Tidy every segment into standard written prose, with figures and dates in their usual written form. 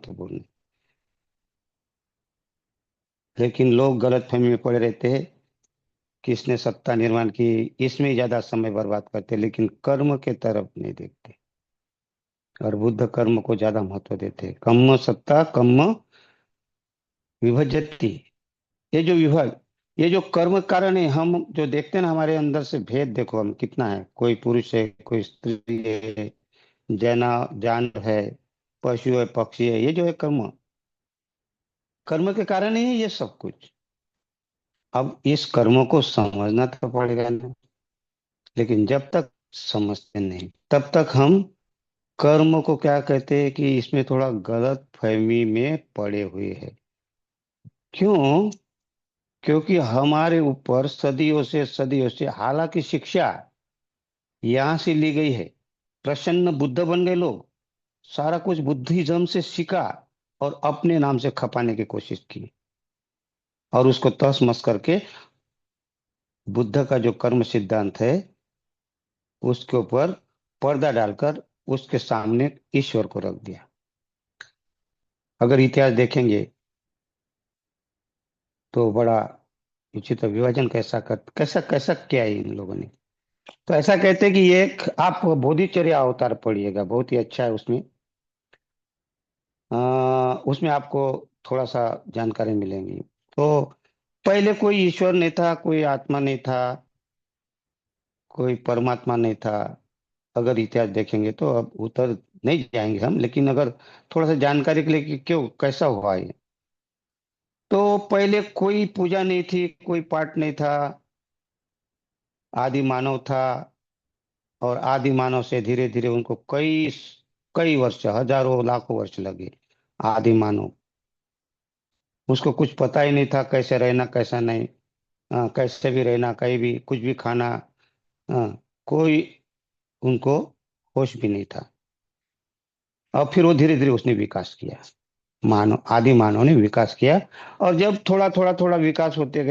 महत्वपूर्ण है। लेकिन लोग गलतफहमी में पड़े रहते हैं, किसने सत्ता निर्माण की, इसमें ही ज्यादा समय बर्बाद करते, लेकिन कर्म के तरफ नहीं देखते। और बुद्ध कर्म को ज्यादा महत्व देते हैं। कर्म सत्ता कर्म विभजती। ये जो विभाग, ये जो कर्म कारण है, हम जो देखते हैं ना, हमारे अंदर से भेद देखो हम कितना है। कोई पुरुष है, कोई स्त्री है, जना जानवर है, पशु है, पक्षी है। ये जो है कर्म, कर्म के कारण ही है ये सब कुछ। अब इस कर्मों को समझना तो पड़ेगा ना। लेकिन जब तक समझते नहीं तब तक हम कर्म को क्या कहते हैं कि इसमें थोड़ा गलत फहमी में पड़े हुए हैं। क्यों? क्योंकि हमारे ऊपर सदियों से हालांकि शिक्षा यहां से ली गई है। प्रसन्न बुद्ध बन गए लोग, सारा कुछ बुद्धिज्म से सीखा और अपने नाम से खपाने की कोशिश की, और उसको तहस महस करके बुद्ध का जो कर्म सिद्धांत है उसके ऊपर पर्दा डालकर उसके सामने ईश्वर को रख दिया। अगर इतिहास देखेंगे तो बड़ा उचित विभाजन कैसा कैसा किया है इन लोगों ने। तो ऐसा कहते हैं कि ये एक आप बोधिचर्या अवतार पढ़िएगा, बहुत ही अच्छा है। उसमें उसमें आपको थोड़ा सा जानकारी मिलेंगी। तो पहले कोई ईश्वर नहीं था, कोई आत्मा नहीं था, कोई परमात्मा नहीं था। अगर इतिहास देखेंगे तो अब उतर नहीं जाएंगे हम, लेकिन अगर थोड़ा सा जानकारी के लिए कि क्यों कैसा हुआ ये। तो पहले कोई पूजा नहीं थी, कोई पाठ नहीं था। आदि मानव था, और आदि मानव से धीरे धीरे उनको कई कई वर्ष, हजारों लाखों वर्ष लगे। आदि मानव, उसको कुछ पता ही नहीं था कैसे रहना कैसा नहीं। कैसे भी रहना, कहीं भी कुछ भी खाना। कोई उनको होश भी नहीं था। और फिर वो धीरे धीरे उसने विकास किया। मानव, आदि मानव ने विकास किया। और जब थोड़ा विकास होते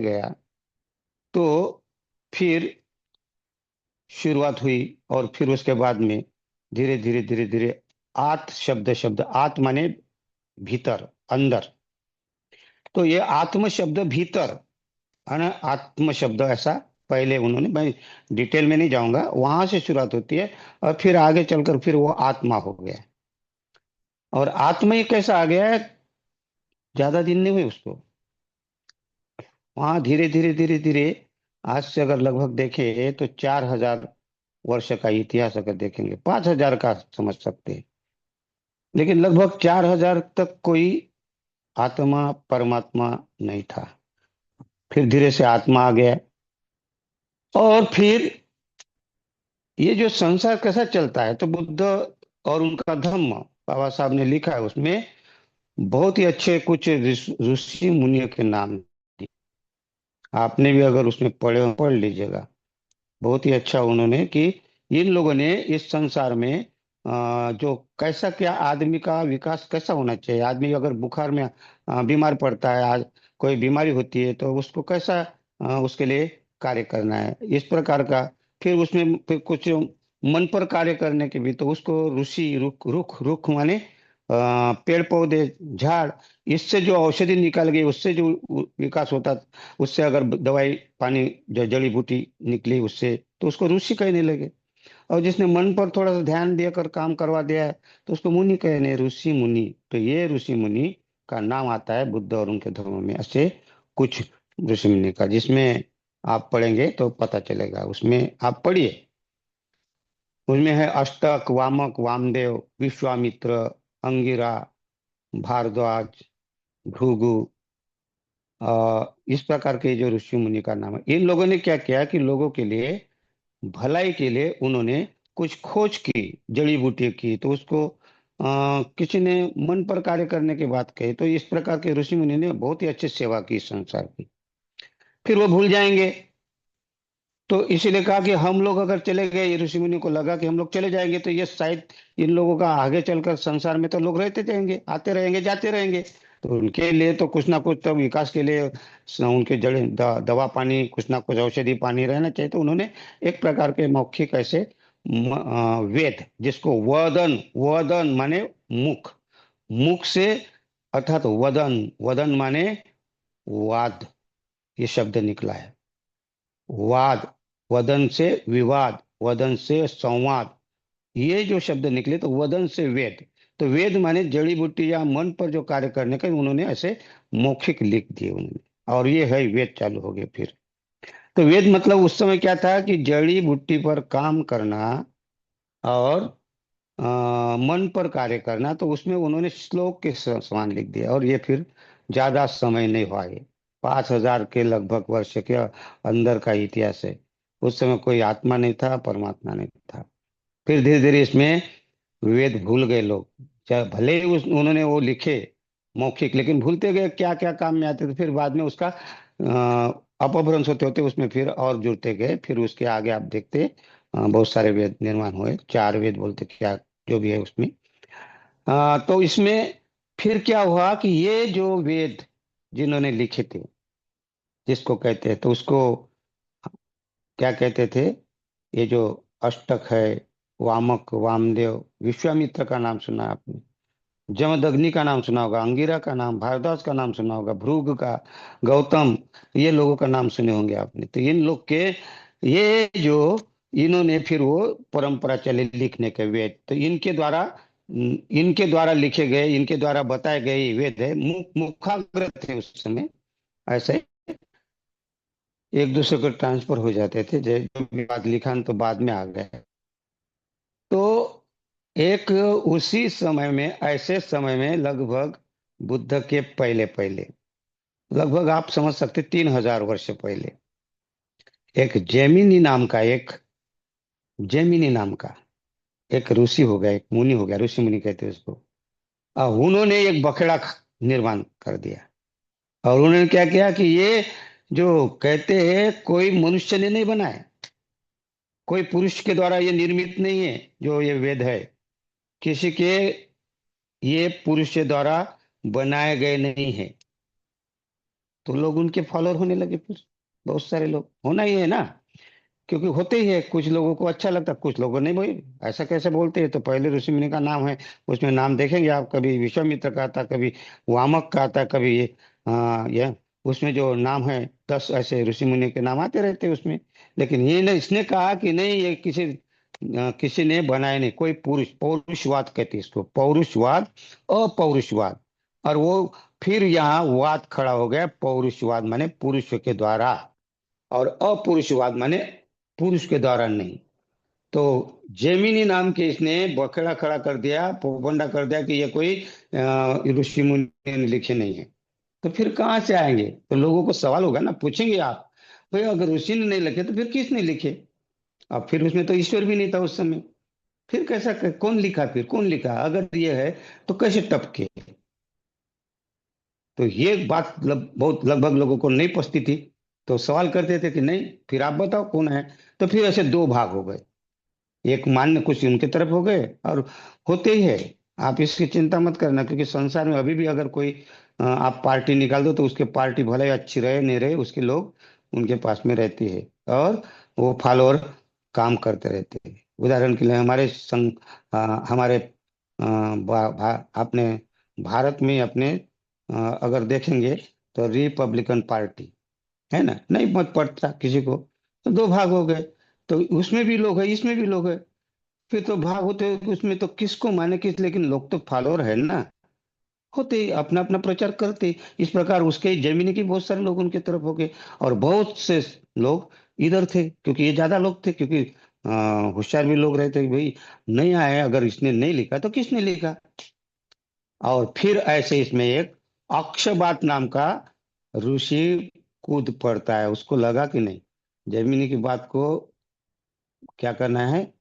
गया तो फिर शुरुआत हुई। और फिर उसके बाद में धीरे धीरे आत शब्द माने भीतर, अंदर। तो ये आत्म शब्द भीतर है ना, आत्म शब्द ऐसा पहले उन्होंने, मैं डिटेल में नहीं जाऊंगा, वहां से शुरुआत होती है। और फिर आगे चलकर फिर वो आत्मा हो गया। और आत्मा ही कैसा आ गया है, ज्यादा दिन नहीं हुए उसको। वहां धीरे धीरे आज से अगर लगभग देखें तो 4,000 वर्ष का इतिहास अगर देखेंगे, 5,000 का समझ सकते हैं, लेकिन लगभग 4,000 तक कोई आत्मा परमात्मा नहीं था। फिर धीरे से आत्मा आ गया। और फिर ये जो संसार कैसा चलता है, तो बुद्ध और उनका धम्म, बाबा साहब ने लिखा है उसमें, बहुत ही अच्छे कुछ ऋषि मुनियों के नाम दिए। आपने भी अगर उसमें पढ़े हो पढ़ लीजिएगा। बहुत ही अच्छा उन्होंने कि इन लोगों ने इस संसार में जो कैसा क्या आदमी का विकास कैसा होना चाहिए। आदमी अगर बुखार में बीमार पड़ता है, आज कोई बीमारी होती है, तो उसको कैसा उसके लिए कार्य करना है, इस प्रकार का। फिर उसमें फिर कुछ मन पर कार्य करने के भी, तो उसको ऋषि, रुख रुख रुख माने पेड़ पौधे, झाड़, इससे जो औषधि निकाल गई उससे जो विकास होता, उससे अगर दवाई पानी जो जड़ी बूटी निकली उससे, तो उसको ऋषि कहने लगे। और जिसने मन पर थोड़ा सा ध्यान देकर काम करवा दिया है, तो उसको मुनि कहने, ऋषि मुनि। तो ये ऋषि मुनि का नाम आता है बुद्ध और उनके धर्म में, ऐसे कुछ ऋषि मुनि का, जिसमें आप पढ़ेंगे तो पता चलेगा। उसमें आप पढ़िए। उसमें है अष्टक, वामक, वामदेव, विश्वामित्र, अंगिरा, भारद्वाज, भृगु। इस प्रकार के जो ऋषि मुनि का नाम है। इन लोगों ने क्या किया कि लोगों के लिए, भलाई के लिए उन्होंने कुछ खोज की, जड़ी बूटी की। तो उसको किसी ने मन पर कार्य करने की बात कही। तो इस प्रकार के ऋषि मुनि ने बहुत ही अच्छी सेवा की संसार की। फिर वो भूल जाएंगे। तो इसीलिए कहा कि हम लोग अगर चले गए, ये ऋषि मुनि को लगा कि हम लोग चले जाएंगे तो ये शायद इन लोगों का आगे चलकर संसार में तो लोग रहते जाएंगे, आते रहेंगे, जाते रहेंगे। तो उनके लिए तो कुछ ना कुछ तो विकास के लिए उनके जड़े दवा पानी, कुछ ना कुछ औषधि पानी रहना चाहिए। तो उन्होंने एक प्रकार के मौखिक ऐसे वेद, जिसको वदन, वदन माने मुख, मुख से, अर्थात वदन, वदन माने वाद, ये शब्द निकला है। वाद, वदन से विवाद, वदन से संवाद, ये जो शब्द निकले तो वदन से वेद। तो वेद माने जड़ी बूटी या मन पर जो कार्य करने का, उन्होंने ऐसे मौखिक लिख दिए उन्होंने, और ये है वेद चालू हो गए फिर। तो वेद मतलब उस समय क्या था कि जड़ी बूटी पर काम करना और मन पर कार्य करना, तो उसमें उन्होंने श्लोक के समान लिख दिया, और ये फिर ज्यादा समय नहीं हुआ, ये 5,000 के लगभग वर्ष के अंदर का इतिहास है। उस समय कोई आत्मा नहीं था, परमात्मा नहीं था। फिर धीरे धीरे इसमें वेद भूल गए लोग। चाहे भले ही उन्होंने वो लिखे मौखिक, लेकिन भूलते गए क्या क्या काम में आते थे। फिर बाद में उसका अपभ्रंश होते होते उसमें फिर और जुड़ते गए। फिर उसके आगे आप देखते बहुत सारे वेद निर्माण हुए, 4 वेद बोलते क्या, जो भी है उसमें। तो इसमें फिर क्या हुआ कि ये जो वेद जिन्होंने लिखे थे, जिसको कहते हैं, तो उसको क्या कहते थे, ये जो अष्टक है, वामक, वामदेव, विश्वामित्र का नाम सुना आपने, जमदग्नि का नाम सुना होगा, अंगिरा का नाम, भारद्वाज का नाम सुना होगा, भृगु का, गौतम, ये लोगों का नाम सुने होंगे आपने। तो इन लोग के, ये जो इन्होंने फिर वो परंपरा चले लिखने के वेद, तो इनके द्वारा लिखे गए, इनके द्वारा बताए गए ये वेद है। मुखाग्र थे उस समय, ऐसे एक दूसरे को ट्रांसफर हो जाते थे, जो भी बात लिखा तो बाद में आ गए। तो एक उसी समय में, ऐसे समय में लगभग बुद्ध के पहले पहले, लगभग आप समझ सकते 3,000 वर्ष पहले, एक जैमिनी नाम का एक ऋषि हो गया, एक मुनि हो गया, ऋषि मुनि कहते हैं उसको। उन्होंने एक बखेड़ा निर्माण कर दिया। और उन्होंने क्या किया कि ये जो कहते हैं कोई मनुष्य ने नहीं बनाया, कोई पुरुष के द्वारा ये निर्मित नहीं है, जो ये वेद है किसी के, ये पुरुष के द्वारा बनाए गए नहीं है। तो लोग उनके फॉलोअर होने लगे फिर, बहुत सारे लोग, होना ही है ना, क्योंकि होते ही है। कुछ लोगों को अच्छा लगता, कुछ लोगों ने भाई ऐसा कैसे बोलते हैं। तो पहले ऋषि मुनि का नाम है, उसमें नाम देखेंगे आप, कभी विश्वामित्र का आता, कभी वामक का आता, कभी ये उसमें जो नाम है 10 ऐसे ऋषि मुनि के नाम आते रहते हैं उसमें। लेकिन ये नहीं, इसने कहा कि नहीं, ये किसी ने बनाया नहीं, कोई पुरुष, पौरुषवाद कहते हैं इसको, पौरुषवाद, अपौरुषवाद। और वो फिर यहाँ वाद खड़ा हो गया, पौरुषवाद माने पुरुष के द्वारा, और अपुरुषवाद माने पुरुष के द्वारा नहीं। तो जेमिनी नाम के इसने बखेड़ा खड़ा कर दिया, पोपंडा कर दिया कि ये कोई ऋषि मुनि ने लिखे नहीं है। तो फिर कहाँ से आएंगे? तो लोगों को सवाल होगा ना, पूछेंगे आप, भाई अगर ऋषि ने नहीं लिखे तो फिर किसने लिखे? अब फिर उसमें तो ईश्वर भी नहीं था उस समय, फिर कैसा, कौन लिखा, फिर कौन लिखा अगर ये है, तो कैसे टपके? तो ये बात बहुत लगभग लोगों को नहीं पचती थी। तो सवाल करते थे कि नहीं, फिर आप बताओ कौन है। तो फिर ऐसे दो भाग हो गए, एक मान्य कुछ उनके तरफ हो गए, और होते ही है। आप इसकी चिंता मत करना, क्योंकि संसार में अभी भी अगर कोई आप पार्टी निकाल दो, तो उसके पार्टी भले ही अच्छी रहे नहीं रहे, उसके लोग उनके पास में रहते हैं, और वो फॉलोअर काम करते रहते हैं। उदाहरण के लिए हमारे अपने भारत में अपने अगर देखेंगे, तो रिपब्लिकन पार्टी है ना, नहीं मत पड़ता किसी को, तो दो भाग हो गए। तो उसमें भी लोग है, इसमें भी लोग है, फिर तो भाग होते उसमें तो किसको माने किस, लेकिन लोग तो फॉलोअर है ना, होते ही अपना अपना प्रचार करते। इस प्रकार उसके जमीनी के बहुत सारे लोग उनके तरफ हो गए, और बहुत से लोग इधर थे, क्योंकि ये ज्यादा लोग थे, क्योंकि होशियार भी लोग रहते कि भाई नहीं आए, अगर इसने नहीं लिखा तो किसने लिखा। और फिर ऐसे इसमें एक अक्षबात नाम का ऋषि कूद पड़ता है। उसको लगा कि नहीं, जमीनी की बात को क्या करना है,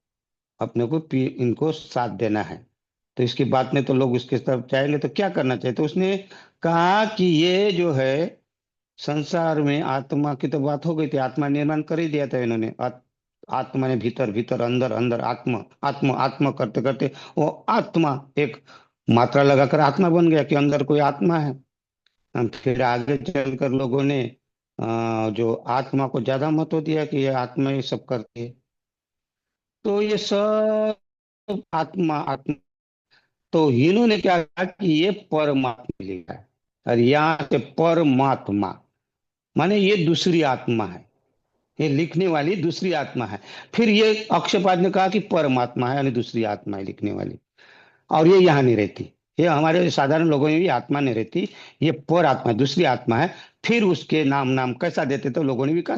अपने को इनको साथ देना है। तो इसकी बात में तो लोग उसके तरफ चाहेंगे, तो क्या करना चाहिए? तो उसने कहा कि ये जो है संसार में आत्मा की तो बात हो गई थी, आत्मा निर्माण कर ही दिया था इन्होंने। आत्मा ने भीतर भीतर, अंदर अंदर, आत्मा आत्मा आत्मा करते करते वो आत्मा एक मात्रा लगाकर आत्मा बन गया, कि अंदर कोई आत्मा है। फिर आगे चलकर लोगों ने जो आत्मा को ज्यादा महत्व दिया, कि ये आत्मा ही सब करती है। तो ये सब आत्मा आत्मा, तो इन्होंने क्या कहा कि ये परमात्मा लिखा है, और यहाँ से परमात्मा माने ये दूसरी आत्मा है, ये लिखने वाली दूसरी आत्मा है। फिर ये अक्षपाद ने कहा कि परमात्मा है, यानी दूसरी आत्मा है लिखने वाली, और ये यहाँ नहीं रहती। ये हमारे साधारण लोगों में भी आत्मा नहीं रहती, ये पर आत्मा है, दूसरी आत्मा है। फिर उसके नाम नाम कैसा देते तो लोगों ने भी कहा,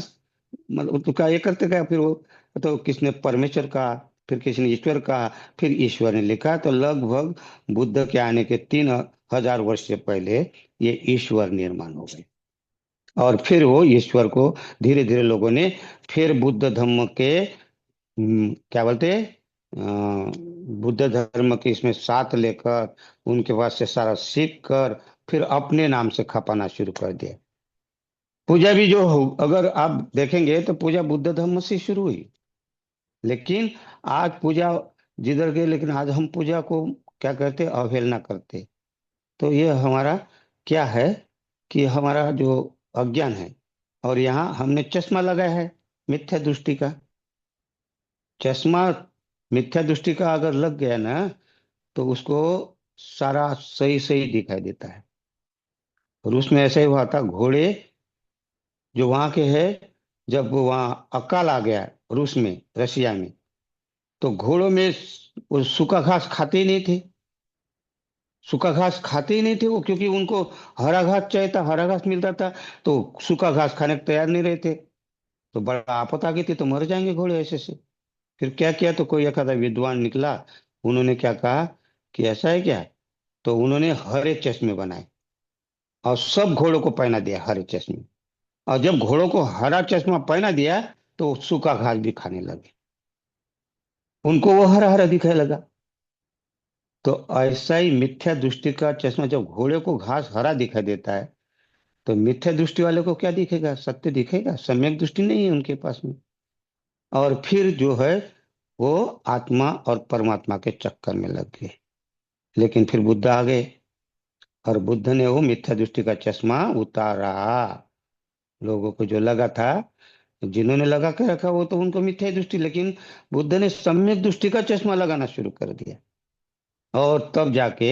मतलब तो क्या ये करते क्या, फिर वो तो किसने परमेश्वर का, फिर किसने ईश्वर का, फिर ईश्वर ने लिखा। तो लगभग बुद्ध के आने के 3000 वर्ष से पहले ये ईश्वर निर्माण हो गए, और फिर वो ईश्वर को धीरे धीरे लोगों ने फिर बुद्ध धर्म के क्या बोलते हैं, बुद्ध धर्म के इसमें साथ लेकर उनके पास से सारा सीख कर फिर अपने नाम से खपाना शुरू कर दिया। पूजा भी जो हो, अगर आप देखेंगे तो पूजा बुद्ध धर्म से शुरू हुई, लेकिन आज पूजा जिधर गए, लेकिन आज हम पूजा को क्या करते, अवहेलना करते। तो ये हमारा क्या है कि हमारा जो अज्ञान है, और यहाँ हमने चश्मा लगाया है मिथ्या दृष्टि का। चश्मा मिथ्या दृष्टि का अगर लग गया ना, तो उसको सारा सही सही दिखाई देता है। और उसमें ऐसा ही हुआ था, घोड़े जो वहां के है, जब वो वहां अकाल आ गया रूस में, रशिया में, तो घोड़ों में वो सूखा घास खाते ही नहीं थे। सूखा घास खाते ही नहीं थे वो, क्योंकि उनको हरा घास चाहिए था, हरा घास मिलता था, तो सूखा घास खाने को तैयार नहीं रहते। तो बड़ा आफत आ गई थी, तो मर जाएंगे घोड़े ऐसे से। फिर क्या किया, तो कोई एक आधा विद्वान निकला, उन्होंने क्या कहा कि ऐसा है क्या, तो उन्होंने हरे चश्मे बनाए और सब घोड़ों को पहना दिया हरे चश्मे। और जब घोड़ों को हरा चश्मा पहना दिया, तो सूखा घास भी खाने लगे, उनको वो हरा हरा दिखने लगा। तो ऐसा ही मिथ्या दृष्टि का चश्मा, जब घोड़े को घास हरा दिखाई देता है, तो मिथ्या दृष्टि वाले को क्या दिखेगा, सत्य दिखेगा, सम्यक दृष्टि नहीं है उनके पास में। और फिर जो है वो आत्मा और परमात्मा के चक्कर में लग गए। लेकिन फिर बुद्ध आ गए, और बुद्ध ने वो मिथ्या दृष्टि का चश्मा उतारा। लोगों को जो लगा था, जिन्होंने लगा के रखा वो तो उनको मिथ्या दृष्टि, लेकिन बुद्ध ने सम्यक दृष्टि का चश्मा लगाना शुरू कर दिया। और तब जाके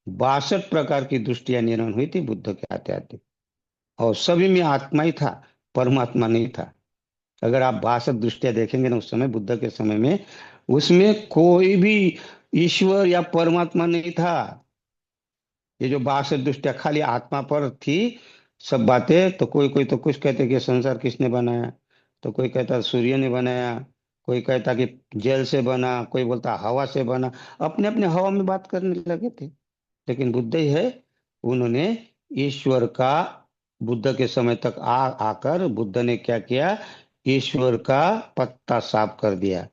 62 प्रकार की दृष्टियां निर्माण हुई थी बुद्ध के आते आते। और सभी में आत्मा ही था, परमात्मा नहीं था। अगर आप 62 दृष्टियां देखेंगे ना उस समय, बुद्ध के समय में, उसमें कोई भी ईश्वर या परमात्मा नहीं था। ये जो 62 दृष्टियां खाली आत्मा पर थी, सब बातें। तो कोई कोई तो कुछ कहते कि संसार किसने बनाया, तो कोई कहता सूर्य ने बनाया, कोई कहता कि जल से बना, कोई बोलता हवा से बना। अपने अपने हवा में बात करने लगे थे। लेकिन बुद्ध ही है, उन्होंने ईश्वर का, बुद्ध के समय तक आकर बुद्ध ने क्या किया, ईश्वर का पत्ता साफ कर दिया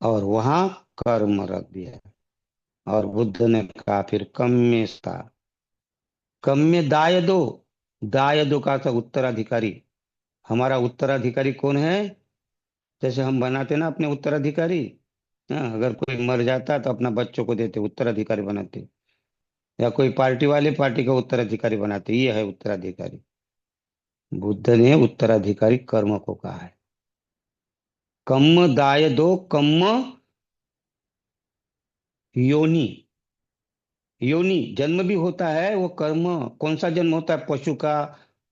और वहां कर्म रख दिया। और बुद्ध ने कहा फिर कम्य था, कम्य दाय दो। दाय दो का था उत्तराधिकारी। हमारा उत्तराधिकारी कौन है, जैसे हम बनाते ना अपने उत्तराधिकारी। हाँ, अगर कोई मर जाता तो अपना बच्चों को देते, उत्तराधिकारी बनाते। या कोई पार्टी वाले पार्टी का उत्तराधिकारी बनाते, ये है उत्तराधिकारी। बुद्ध ने उत्तराधिकारी कर्म को कहा है। कम्म दाय दो, कम्म योनि। योनि जन्म भी होता है, वो कर्म कौन सा जन्म होता है, पशु का,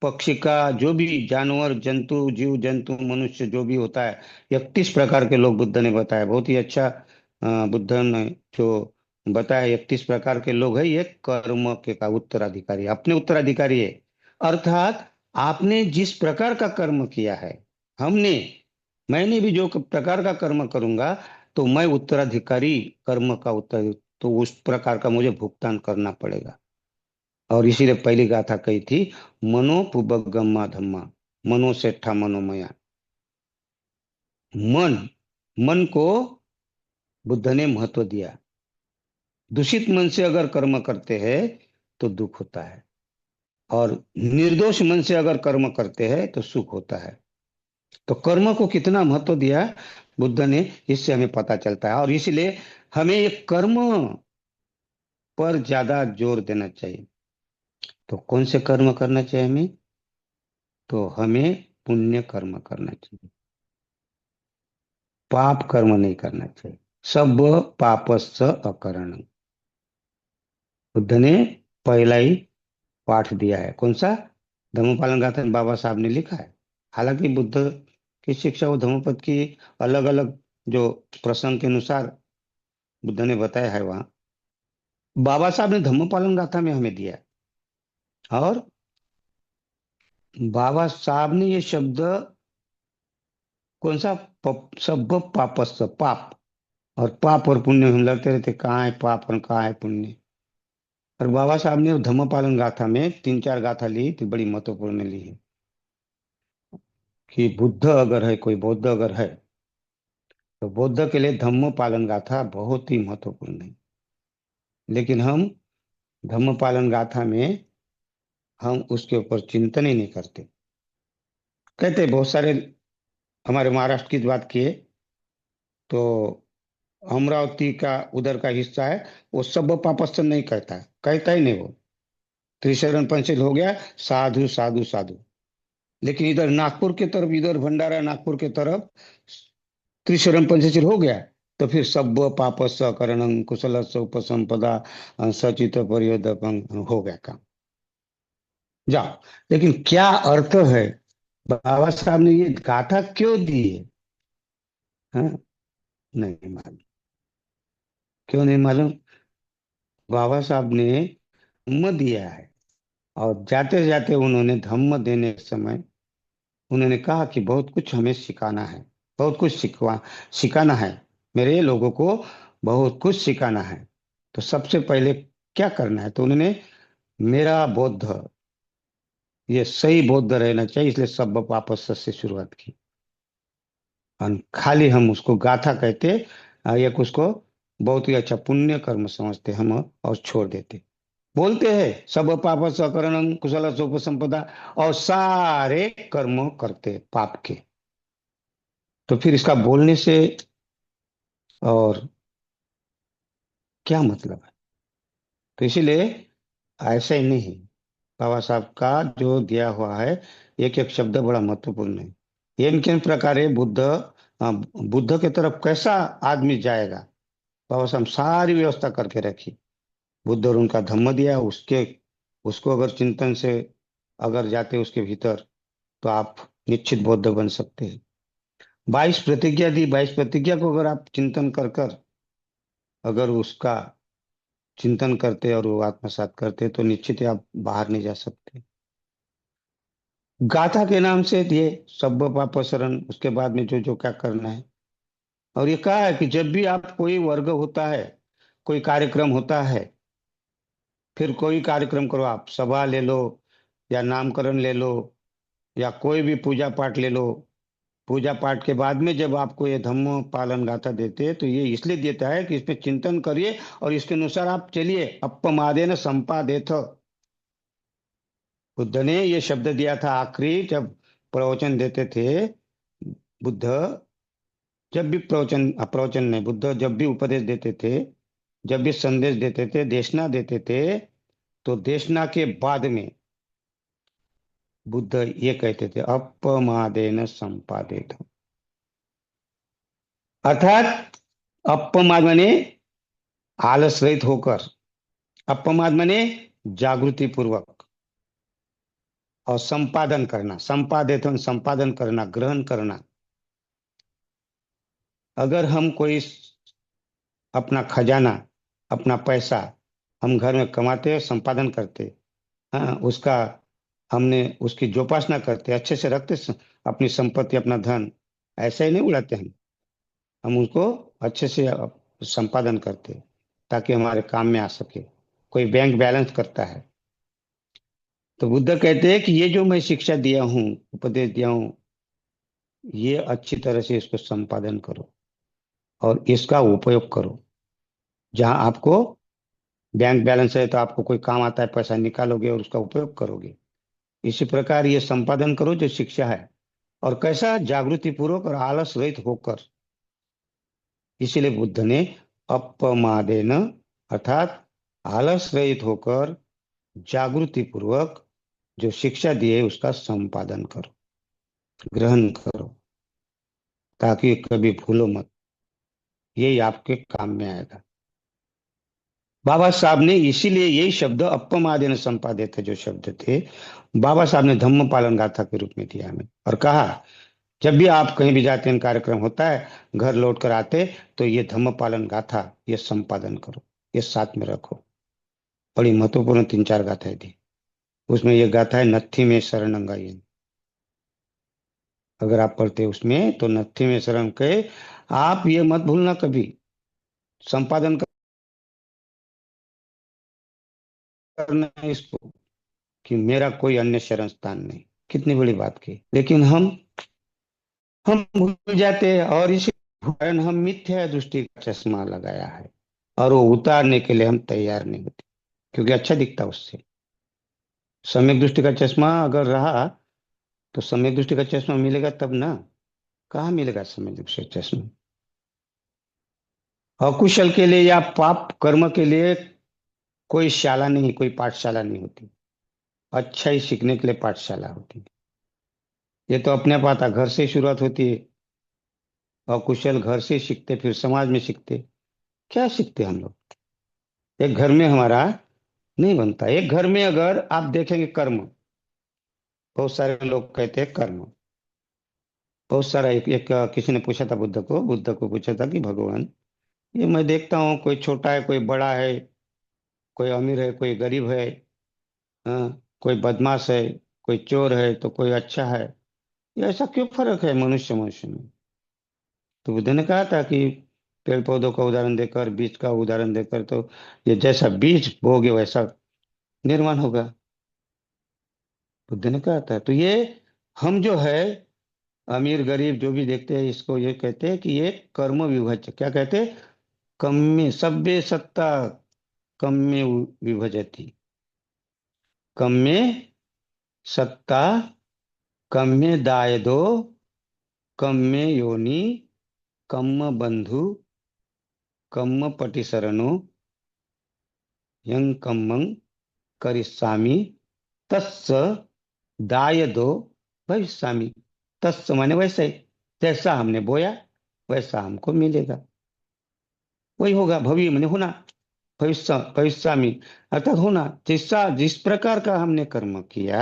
पक्षी का, जो भी जानवर जंतु, जीव जंतु, मनुष्य जो भी होता है। 31 प्रकार के लोग बुद्ध ने बताया, बहुत ही अच्छा। बुद्ध ने जो बताया 31 प्रकार के लोग हैं, ये कर्म के का उत्तराधिकारी, अपने उत्तराधिकारी है। अर्थात आपने जिस प्रकार का कर्म किया है, हमने, मैंने भी जो प्रकार का कर्म करूंगा, तो मैं उत्तराधिकारी, कर्म का उत्तर, तो उस प्रकार का मुझे भुगतान करना पड़ेगा। और इसीलिए पहली गाथा कही थी, मनो पुबगम्मा धम्मा, मनो सेठा मनोमया। मन, मन को बुद्ध ने महत्व दिया। दूषित मन से अगर कर्म करते हैं तो दुख होता है, और निर्दोष मन से अगर कर्म करते हैं तो सुख होता है। तो कर्म को कितना महत्व दिया बुद्ध ने, इससे हमें पता चलता है। और इसलिए हमें ये कर्म पर ज्यादा जोर देना चाहिए। तो कौन से कर्म करना चाहिए हमें, तो हमें पुण्य कर्म करना चाहिए, पाप कर्म नहीं करना चाहिए। सब पापस्ස अकरण। बुद्ध ने पहला ही पाठ दिया है। कौन सा? धम्मपालन गाथा में बाबा साहब ने लिखा है। हालांकि बुद्ध की शिक्षा और धम्मपद की अलग अलग जो प्रसंग के अनुसार बुद्ध ने बताया है, वहां बाबा साहब ने धम्मपालन गाथा में हमें दिया है। और बाबा साहब ने ये शब्द कौन सा? सब पापस्ස, पाप और पाप और पुण्य में हम लड़ते रहते, कहाँ है पाप और कहाँ है पुण्य। और बाबा साहब ने धम्मपालन गाथा में तीन चार गाथा ली तो बड़ी महत्वपूर्ण ली है कि बुद्ध अगर है, कोई बौद्ध अगर है, तो बौद्ध के लिए धम्म पालन गाथा बहुत ही महत्वपूर्ण है। लेकिन हम धम्म पालन गाथा में हम उसके ऊपर चिंतन ही नहीं करते। कहते बहुत सारे, हमारे महाराष्ट्र की बात किए तो अमरावती का उधर का हिस्सा है, वो सब पापस्थ नहीं कहता है, कहता ही नहीं वो। त्रिशरण पंचायत हो गया, साधु साधु साधु। लेकिन इधर नागपुर के तरफ, इधर भंडारा नागपुर के तरफ त्रिशरण पंचशील हो गया, तो फिर सब पापस करणं कुशल उपसंपदा सचित परियोदकं हो गया काम। जाओ। लेकिन क्या अर्थ है, बाबा साहब ने ये गाथा क्यों दी है? हाँ? नहीं मालूम। क्यों नहीं मालूम? बाबा साहब ने धम्म दिया है, और जाते जाते उन्होंने धम्म देने के समय उन्होंने कहा कि बहुत कुछ हमें सिखाना है, बहुत कुछ सिखाना है, मेरे लोगों को बहुत कुछ सिखाना है। तो सबसे पहले क्या करना है? तो उन्होंने मेरा बौद्ध, ये सही बौद्ध रहना चाहिए, इसलिए सब वापस से शुरुआत की। और खाली हम उसको गाथा कहते, एक उसको बहुत ही अच्छा पुण्य कर्म समझते हम, और छोड़ देते। बोलते हैं सब पाप सकरण कुशल संपदा, और सारे कर्म करते पाप के। तो फिर इसका बोलने से और क्या मतलब है? तो इसीलिए ऐसा ही नहीं। बाबा साहब का जो दिया हुआ है, एक एक शब्द बड़ा महत्वपूर्ण है। ये किन प्रकार बुद्ध बुद्ध के तरफ कैसा आदमी जाएगा, बाबा साहब सारी व्यवस्था करके रखी। बुद्ध और उनका धम्म दिया, उसके उसको अगर चिंतन से अगर जाते उसके भीतर, तो आप निश्चित बौद्ध बन सकते हैं। 22 प्रतिज्ञा दी, 22 प्रतिज्ञा को अगर आप चिंतन कर कर अगर उसका चिंतन करते और वो आत्मसात करते, तो निश्चित ही आप बाहर नहीं जा सकते। गाथा के नाम से दिए सब पापसरण, उसके बाद में जो जो क्या करना है। और ये कहा है कि जब भी आप कोई वर्ग होता है, कोई कार्यक्रम होता है, फिर कोई कार्यक्रम करो, आप सभा ले लो या नामकरण ले लो या कोई भी पूजा पाठ ले लो, पूजा पाठ के बाद में जब आपको ये धम्म पालन गाथा देते हैं, तो ये इसलिए देता है कि इस पे चिंतन करिए और इसके अनुसार आप चलिए। अपमादेन संपादेथ। बुद्ध ने ये शब्द दिया था आखिरी, जब प्रवचन देते थे। बुद्ध जब भी प्रवचन नहीं, बुद्ध जब भी उपदेश देते थे, जब भी संदेश देते थे, देशना देते थे, तो देशना के बाद में बुद्ध ये कहते थे, अपमादेन संपादेत। अर्थात अपमाद माने आलस रहित होकर, अपमाद माने जागृति पूर्वक, और संपादन करना, संपादित संपादन करना, ग्रहण करना। अगर हम कोई अपना खजाना, अपना पैसा हम घर में कमाते हैं, संपादन करते, हाँ उसका हमने उसकी जोपासना करते, अच्छे से रखते अपनी संपत्ति, अपना धन, ऐसे ही नहीं उड़ाते हम उसको अच्छे से संपादन करते, ताकि हमारे काम में आ सके। कोई बैंक बैलेंस करता है। तो बुद्ध कहते हैं कि ये जो मैं शिक्षा दिया हूँ, उपदेश दिया हूँ, ये अच्छी तरह से इसको संपादन करो और इसका उपयोग करो। जहां आपको बैंक बैलेंस है, तो आपको कोई काम आता है, पैसा निकालोगे और उसका उपयोग करोगे। इसी प्रकार ये संपादन करो जो शिक्षा है। और कैसा? जागृति पूर्वक और आलस रहित होकर। इसीलिए बुद्ध ने अपमादेन, अर्थात आलस रहित होकर, जागृति पूर्वक जो शिक्षा दी है उसका संपादन करो, ग्रहण करो, ताकि कभी भूलो मत। यही आपके काम में आएगा। बाबा साहब ने इसीलिए यही शब्द अपमादेन संपादित जो शब्द थे, बाबा साहब ने धम्म पालन गाथा के रूप में दिया हमें और कहा जब भी आप कहीं भी जाते हैं, कार्यक्रम होता है, घर लौट कर आते, तो ये धम्म पालन गाथा ये संपादन करो, ये साथ में रखो। बड़ी महत्वपूर्ण तीन चार गाथाएं थी उसमें। ये गाथा है नत्थी में शरणंगायन। अगर आप पढ़ते उसमें तो नत्थी में शरण के, आप ये मत भूलना कभी, संपादन करना है इसको, कि मेरा कोई अन्य शरण स्थान नहीं। कितनी बड़ी बात की, लेकिन हम भूल जाते हैं, और इसी कारण हम मिथ्या दृष्टि का चश्मा लगाया है, और वो उतारने के लिए हम तैयार नहीं होते, क्योंकि अच्छा दिखता उससे। सम्यक दृष्टि का चश्मा अगर रहा तो सम्यक दृष्टि का चश्मा मिलेगा तब ना। कहाँ मिलेगा सम्यक दृष्टि का चश्मा? अकुशल के लिए या पाप कर्म के लिए कोई शाला नहीं, कोई पाठशाला नहीं होती। अच्छा ही सीखने के लिए पाठशाला होती है। ये तो अपने आप आता, घर से ही शुरुआत होती है। अकुशल घर से सीखते, फिर समाज में सीखते। क्या सीखते हम लोग? एक घर में हमारा नहीं बनता। एक घर में अगर आप देखेंगे कर्म, बहुत सारे लोग कहते हैं कर्म, बहुत सारा। एक किसी ने पूछा था बुद्ध को पूछा था कि भगवान, ये मैं देखता हूँ कोई छोटा है, कोई बड़ा है, कोई अमीर है, कोई गरीब है, हाँ, कोई बदमाश है, कोई चोर है, तो कोई अच्छा है। ये ऐसा क्यों फर्क है मनुष्य मनुष्य में? तो बुद्ध ने कहा था कि पेड़ पौधों का उदाहरण देकर, बीज का उदाहरण देकर, तो ये जैसा बीज बोगे वैसा निर्माण होगा। बुद्ध ने कहा था। तो ये हम जो है अमीर गरीब जो भी देखते हैं, इसको ये कहते हैं कि ये कर्म विभज्य, क्या कहते हैं? कम्मे सभ्य सत्ता, कम्मे विभजति, कम्मे सत्ता, कम्मे दायदो, कम्मे योनि, कम्म बंधु, कम्म पटिशरणो, यं कम्मं करिष्यामि, तस्स दायदो भविष्यामि। तस्स माने वैसे ही, जैसा हमने बोया वैसा हमको मिलेगा, वही होगा। भवि माने होना, भविष्य भविष्यामि अर्थात होना। जैसा जिस प्रकार का हमने कर्म किया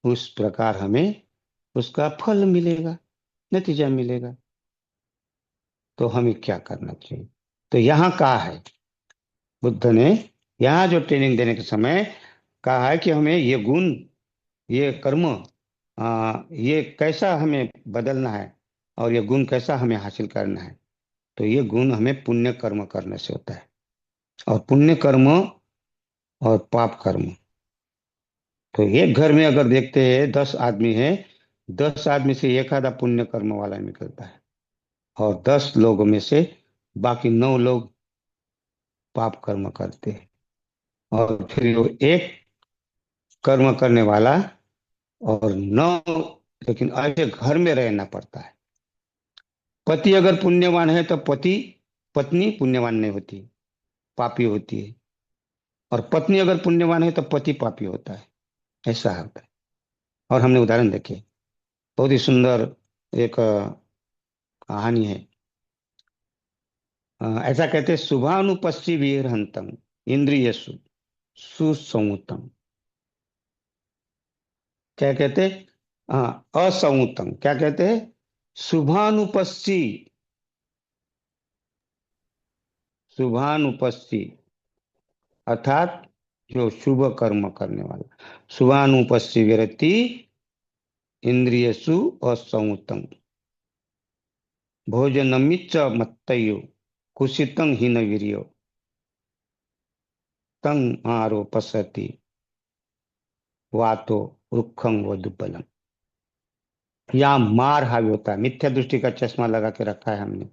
उस प्रकार हमें उसका फल मिलेगा, नतीजा मिलेगा। तो हमें क्या करना चाहिए? तो यहाँ कहा है बुद्ध ने, यहाँ जो ट्रेनिंग देने के समय कहा है कि हमें ये गुण, ये कर्म, ये कैसा हमें बदलना है, और ये गुण कैसा हमें हासिल करना है। तो ये गुण हमें पुण्य कर्म करने से होता है। और पुण्य कर्म और पाप कर्म, तो एक घर में अगर देखते हैं 10 आदमी है, 10 आदमी से एक आधा पुण्य कर्म वाला निकलता है, और 10 लोगों में से बाकी 9 लोग पाप कर्म करते हैं। और फिर वो एक कर्म करने वाला और 9, लेकिन ऐसे घर में रहना पड़ता है। पति अगर पुण्यवान है तो पत्नी पुण्यवान नहीं होती, पापी होती है। और पत्नी अगर पुण्यवान है तो पति पापी होता है। ऐसा होता है। और हमने उदाहरण देखे, बहुत ही सुंदर एक कहानी है। ऐसा कहते हैं, शुभानुपस्सी वीरहंतम इंद्रियसु सुसंयुतम। क्या कहते हैं? हाँ, असंयुतम क्या कहते हैं? शुभानुपस्सी, शुभानुपस्सी अर्थात जो शुभ कर्म करने वाला। शुभानुपस्सी विरति इंद्रियसु असंयुतम, भोजनमिच्च मत्तयो, कुशितं हीन वीर्यो, तं आरोपसति वातो रुक्षं व दुर्बलम। यहाँ मार हावी होता है। मिथ्या दृष्टि का चश्मा लगा के रखा है हमने,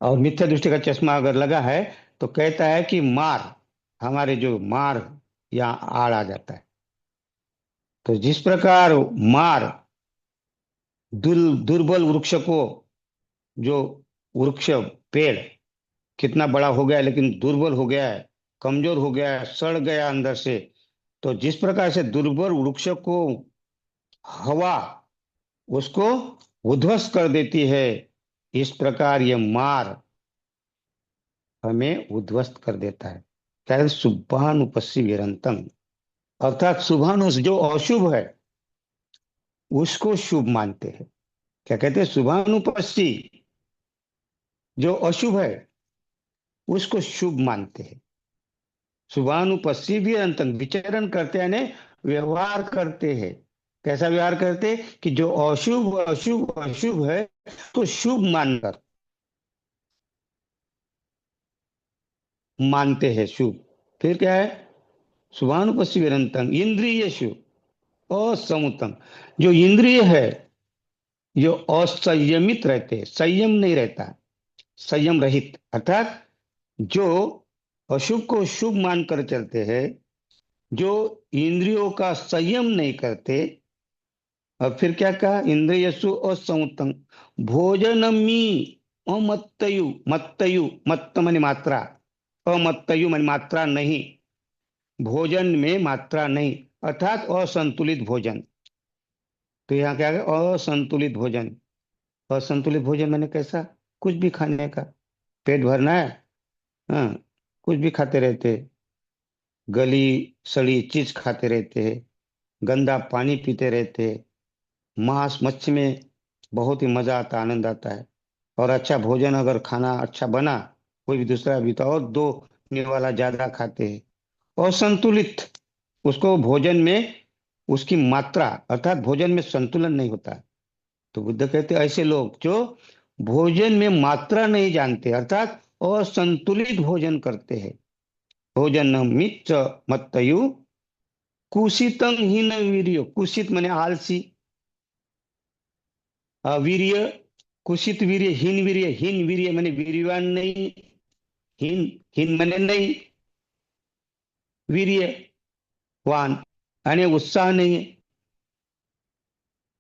और मिथ्या दृष्टि का चश्मा अगर लगा है तो कहता है कि मार, हमारे जो मार यहाँ आड़ आ जाता है। तो जिस प्रकार मार दुर्बल वृक्ष को, जो वृक्ष पेड़ कितना बड़ा हो गया है लेकिन दुर्बल हो गया है, कमजोर हो गया है, सड़ गया अंदर से, तो जिस प्रकार से दुर्बल वृक्ष को हवा उसको उध्वस्त कर देती है, इस प्रकार ये मार हमें उद्ध्वस्त कर देता है। क्या है? शुभानुपस्सी विरंतम, अर्थात शुभानु जो अशुभ है उसको शुभ मानते हैं। क्या कहते हैं? शुभानुपस्सी जो अशुभ है उसको शुभ मानते हैं। शुभानुपस्सी भी अंतंग, विचरण करते यानी व्यवहार करते हैं। कैसा व्यवहार करते? कि जो अशुभ अशुभ अशुभ है तो शुभ मानकर मानते हैं शुभ। फिर क्या है? शुभानुपस्सी विरंतम इंद्रियेषु असमुतम, जो इंद्रिय है जो असंयमित रहते, संयम नहीं रहता, संयम रहित, अर्थात जो अशुभ को शुभ मानकर चलते हैं, जो इंद्रियों का संयम नहीं करते। और फिर क्या कहा? इंद्रियसु असंतम भोजनमी अमत्तयु, मत्तयु मत्त माने मात्रा, अमत्तयु माने मात्रा नहीं, भोजन में मात्रा नहीं, अर्थात असंतुलित भोजन। तो यहाँ क्या है? असंतुलित भोजन। असंतुलित भोजन मैंने कैसा? कुछ भी खाने का, पेट भरना है, हाँ, कुछ भी खाते रहते, गली सड़ी चीज खाते रहते हैं, गंदा पानी पीते रहते हैं, मांस मच्छी में बहुत ही मजा आता, आनंद आता है। और अच्छा भोजन अगर खाना अच्छा बना, कोई भी दूसरा भी तो और दो वाला ज्यादा खाते हैं। और संतुलित, उसको भोजन में उसकी मात्रा, अर्थात भोजन में संतुलन नहीं होता। तो बुद्ध कहते हैं ऐसे लोग जो भोजन में मात्रा नहीं जानते, अर्थात असंतुलित भोजन करते हैं। भोजन मिच्च मत्तयु कुशितं हीन वीर्य, कुशित माने आलसी, वीर्य, कुशित वीर्य, हीन वीर्य माने वीर्यवान नहीं, हीन, हीन माने नहीं, वीर्यवान यानी उत्साह नहीं है।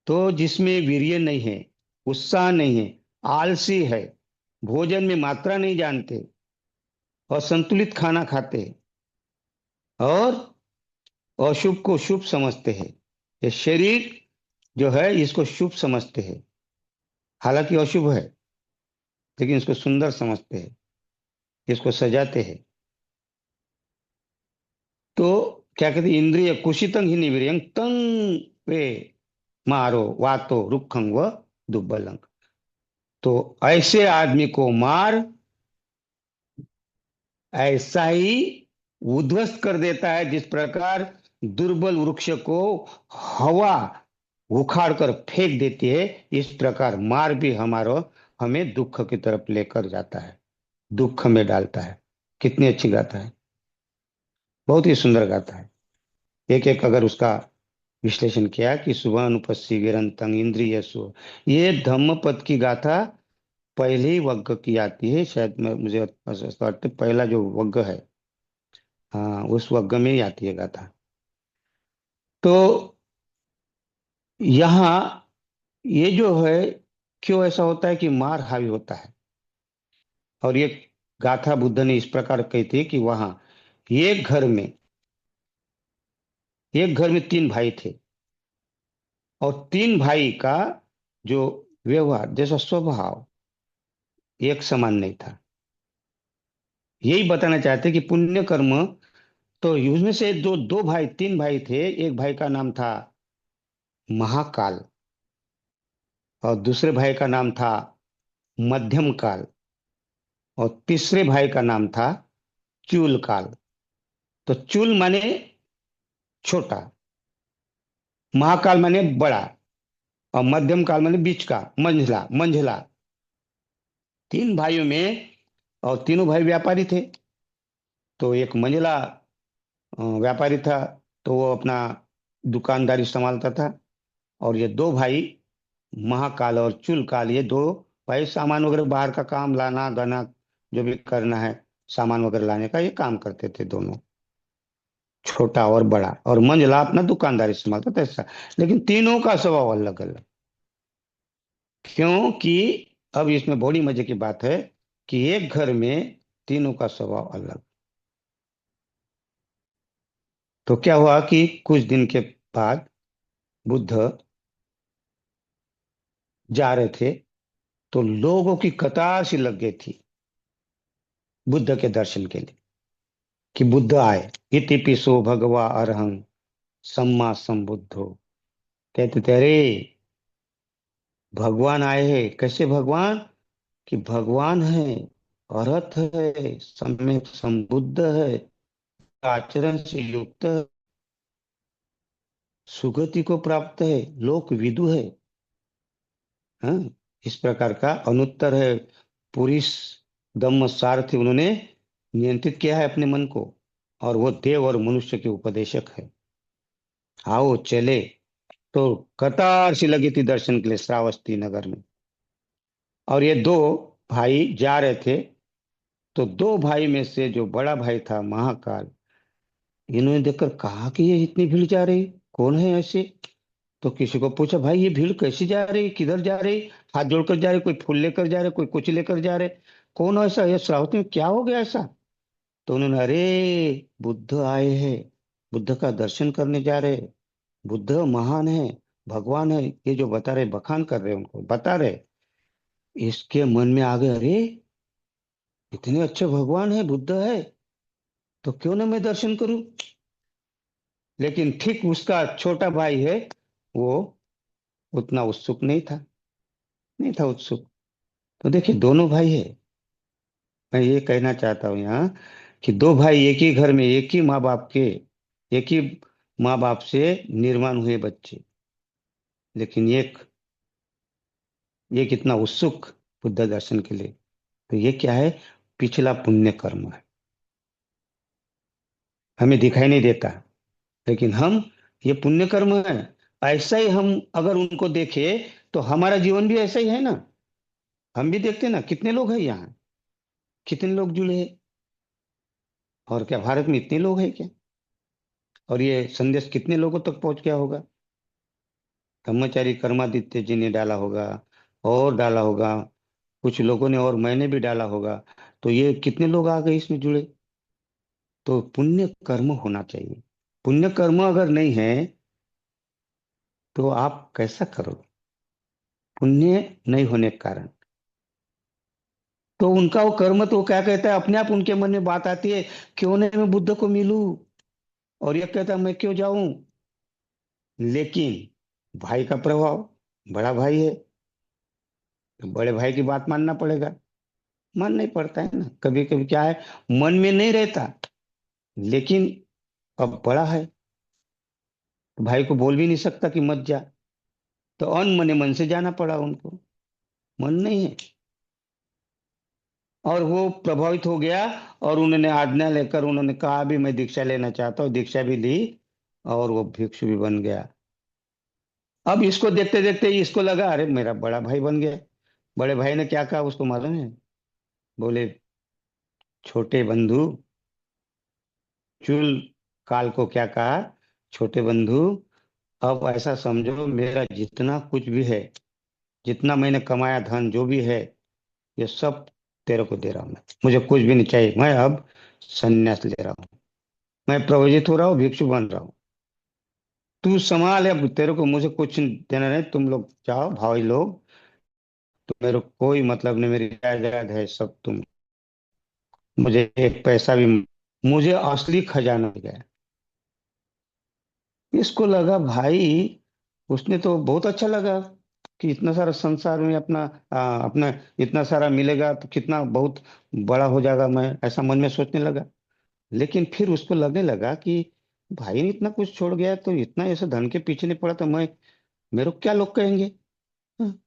तो जिसमें वीर्य नहीं है, उत्साह नहीं है, आलसी है, भोजन में मात्रा नहीं जानते और संतुलित खाना खाते हैं और अशुभ को शुभ समझते हैं। ये शरीर जो है इसको शुभ समझते हैं, हालांकि अशुभ है, लेकिन इसको सुंदर समझते हैं, इसको सजाते हैं। तो क्या कहते हैं? इंद्रिय कुशितं ही निवीर्यं तं वे मारो वातो रुखं व दुर्बलं। तो ऐसे आदमी को मार ऐसा ही उद्ध्वस्त कर देता है जिस प्रकार दुर्बल वृक्ष को हवा उखाड़ कर फेंक देती है, इस प्रकार मार भी हमारा हमें दुख की तरफ लेकर जाता है, दुख में डालता है। कितनी अच्छी गाता है, बहुत ही सुंदर गाता है। एक एक अगर उसका विश्लेषण किया कि सुबह अनुपस्सी गिरंतंग इंद्रिय सु, ये धम्मपद की गाथा पहले ही वग्ग की आती है शायद, मुझे ऐसा लगता है पहला जो वग्ग है, हाँ उस वग्ग में ही आती है गाथा। तो यहाँ ये जो है, क्यों ऐसा होता है कि मार हावी होता है? और ये गाथा बुद्ध ने इस प्रकार कही थी कि वहां एक घर में, एक घर में तीन भाई थे और तीन भाई का जो व्यवहार जैसा स्वभाव एक समान नहीं था। यही बताना चाहते कि पुण्य कर्म, तो उसमें से जो दो भाई, तीन भाई थे, एक भाई का नाम था महाकाल और दूसरे भाई का नाम था मध्यम काल और तीसरे भाई का नाम था चूल काल। तो चूल माने छोटा, महाकाल माने बड़ा और मध्यम काल माने बीच का, मंझला मंझला। तीन भाइयों में, और तीनों भाई व्यापारी थे। तो एक मंझला व्यापारी था, तो वो अपना दुकानदारी संभालता था। और ये दो भाई महाकाल और चुलकाल, ये दो भाई सामान वगैरह बाहर का काम लाना गाना, जो भी करना है सामान वगैरह लाने का, ये काम करते थे दोनों, छोटा और बड़ा। और मंझला अपना दुकानदारी संभालता था ऐसा। लेकिन तीनों का स्वभाव अलग अलग, क्योंकि अब इसमें बड़ी मजे की बात है कि एक घर में तीनों का स्वभाव अलग। तो क्या हुआ कि कुछ दिन के बाद बुद्ध जा रहे थे तो लोगों की कतार सी लग गई थी। बुद्ध के दर्शन के लिए, कि बुद्ध आए। इति पिसो भगवा अरहं सम्मा संबुद्धो। कहते थे अरे भगवान आए हैं। कैसे भगवान? कि भगवान है, अरहत है, सम्यक संबुद्ध है, आचरण से युक्त है, सुगति को प्राप्त है, लोक विदु है। हाँ, इस प्रकार का अनुत्तर है। पूरी दम सारथी उन्होंने नियंत्रित किया है अपने मन को। और वो देव और मनुष्य के उपदेशक है। आओ चले। तो कतार सी लगी थी दर्शन के लिए श्रावस्ती नगर में। और ये दो भाई जा रहे थे। तो दो भाई में से जो बड़ा भाई था महाकाल, इन्होंने देखकर कहा कि ये इतनी भीड़ जा रही, कौन है ऐसे? तो किसी को पूछा, भाई ये भीड़ कैसी जा रही, किधर जा रही? हाथ जोड़कर जा रहे, कोई फूल लेकर जा रहे, कोई कुछ लेकर जा रहे। कौन ऐसा? ये श्रावस्ती में क्या हो गया ऐसा? तो उन्होंने, अरे बुद्ध आए हैं, बुद्ध का दर्शन करने जा रहे। बुद्ध महान है, भगवान है, ये जो बता रहे, बखान कर रहे, उनको बता रहे। इसके मन में आ गए, अरे इतने अच्छे भगवान है, बुद्ध है, तो क्यों ना मैं दर्शन करूं। लेकिन ठीक उसका छोटा भाई है, वो उतना उत्सुक नहीं था, नहीं था उत्सुक। तो देखिए दोनों भाई है। मैं ये कहना चाहता हूँ यहाँ कि दो भाई एक ही घर में, एक ही माँ बाप के, एक ही माँ बाप से निर्माण हुए बच्चे, लेकिन एक इतना उत्सुक बुद्ध दर्शन के लिए। तो ये क्या है? पिछला पुण्य कर्म है। हमें दिखाई नहीं देता, लेकिन हम, ये पुण्य कर्म है। ऐसा ही हम अगर उनको देखे तो हमारा जीवन भी ऐसा ही है ना। हम भी देखते हैं ना, कितने लोग हैं यहाँ, कितने लोग जुड़े हैं। और क्या भारत में इतने लोग हैं क्या? और ये संदेश कितने लोगों तक पहुंच गया होगा? ब्रह्मचारी कर्मादित्य जी ने डाला होगा, और डाला होगा कुछ लोगों ने, और मैंने भी डाला होगा। तो ये कितने लोग आ गए इसमें जुड़े। तो पुण्य कर्म होना चाहिए। पुण्य कर्म अगर नहीं है तो आप कैसा करोगे? पुण्य नहीं होने के कारण, तो उनका वो कर्म, तो वो क्या कहता है, अपने आप उनके मन में बात आती है, क्यों नहीं मैं बुद्ध को मिलूं। और ये कहता है मैं क्यों जाऊं। लेकिन भाई का प्रभाव, बड़ा भाई है, तो बड़े भाई की बात मानना पड़ेगा। मन नहीं पड़ता है ना, कभी कभी क्या है, मन में नहीं रहता। लेकिन अब बड़ा है, तो भाई को बोल भी नहीं सकता कि मत जा। तो अनमने मन से जाना पड़ा उनको, मन नहीं है। और वो प्रभावित हो गया, और उन्होंने आज्ञा लेकर उन्होंने कहा भी मैं दीक्षा लेना चाहता हूँ, दीक्षा भी ली, और वो भिक्षु भी बन गया। अब इसको देखते देखते ही इसको लगा, अरे मेरा बड़ा भाई बन गया। बड़े भाई ने क्या कहा उसको मालूम है? बोले, छोटे बंधु, चुल काल को क्या कहा, छोटे बंधु, अब ऐसा समझो मेरा जितना कुछ भी है, जितना मैंने कमाया धन जो भी है, ये सब तेरे को दे रहा हूं मैं। मुझे कुछ भी नहीं चाहिए, मैं अब संन्यास ले रहा हूँ। मैं प्रवजित हो रहा हूँ, भिक्षु बन रहा हूँ। तू संभाल, अब तेरे को मुझे कुछ देना नहीं, तुम लोग जाओ भाई लोग, तो मेरे को कोई मतलब नहीं, मेरी जायदाद है सब तुम, मुझे एक पैसा भी, मुझे असली खजाना मिल गया। इसको लगा भाई, उसने तो बहुत अच्छा लगा कि इतना सारा संसार में अपना, अपना इतना सारा मिलेगा तो कितना बहुत बड़ा हो जाएगा, मैं ऐसा मन में सोचने लगा। लेकिन फिर उसको लगने लगा कि भाई ने इतना कुछ छोड़ गया, तो इतना ऐसे धन के पीछे नहीं पड़ा, तो मैं, मेरे को क्या लोग कहेंगे। हाँ,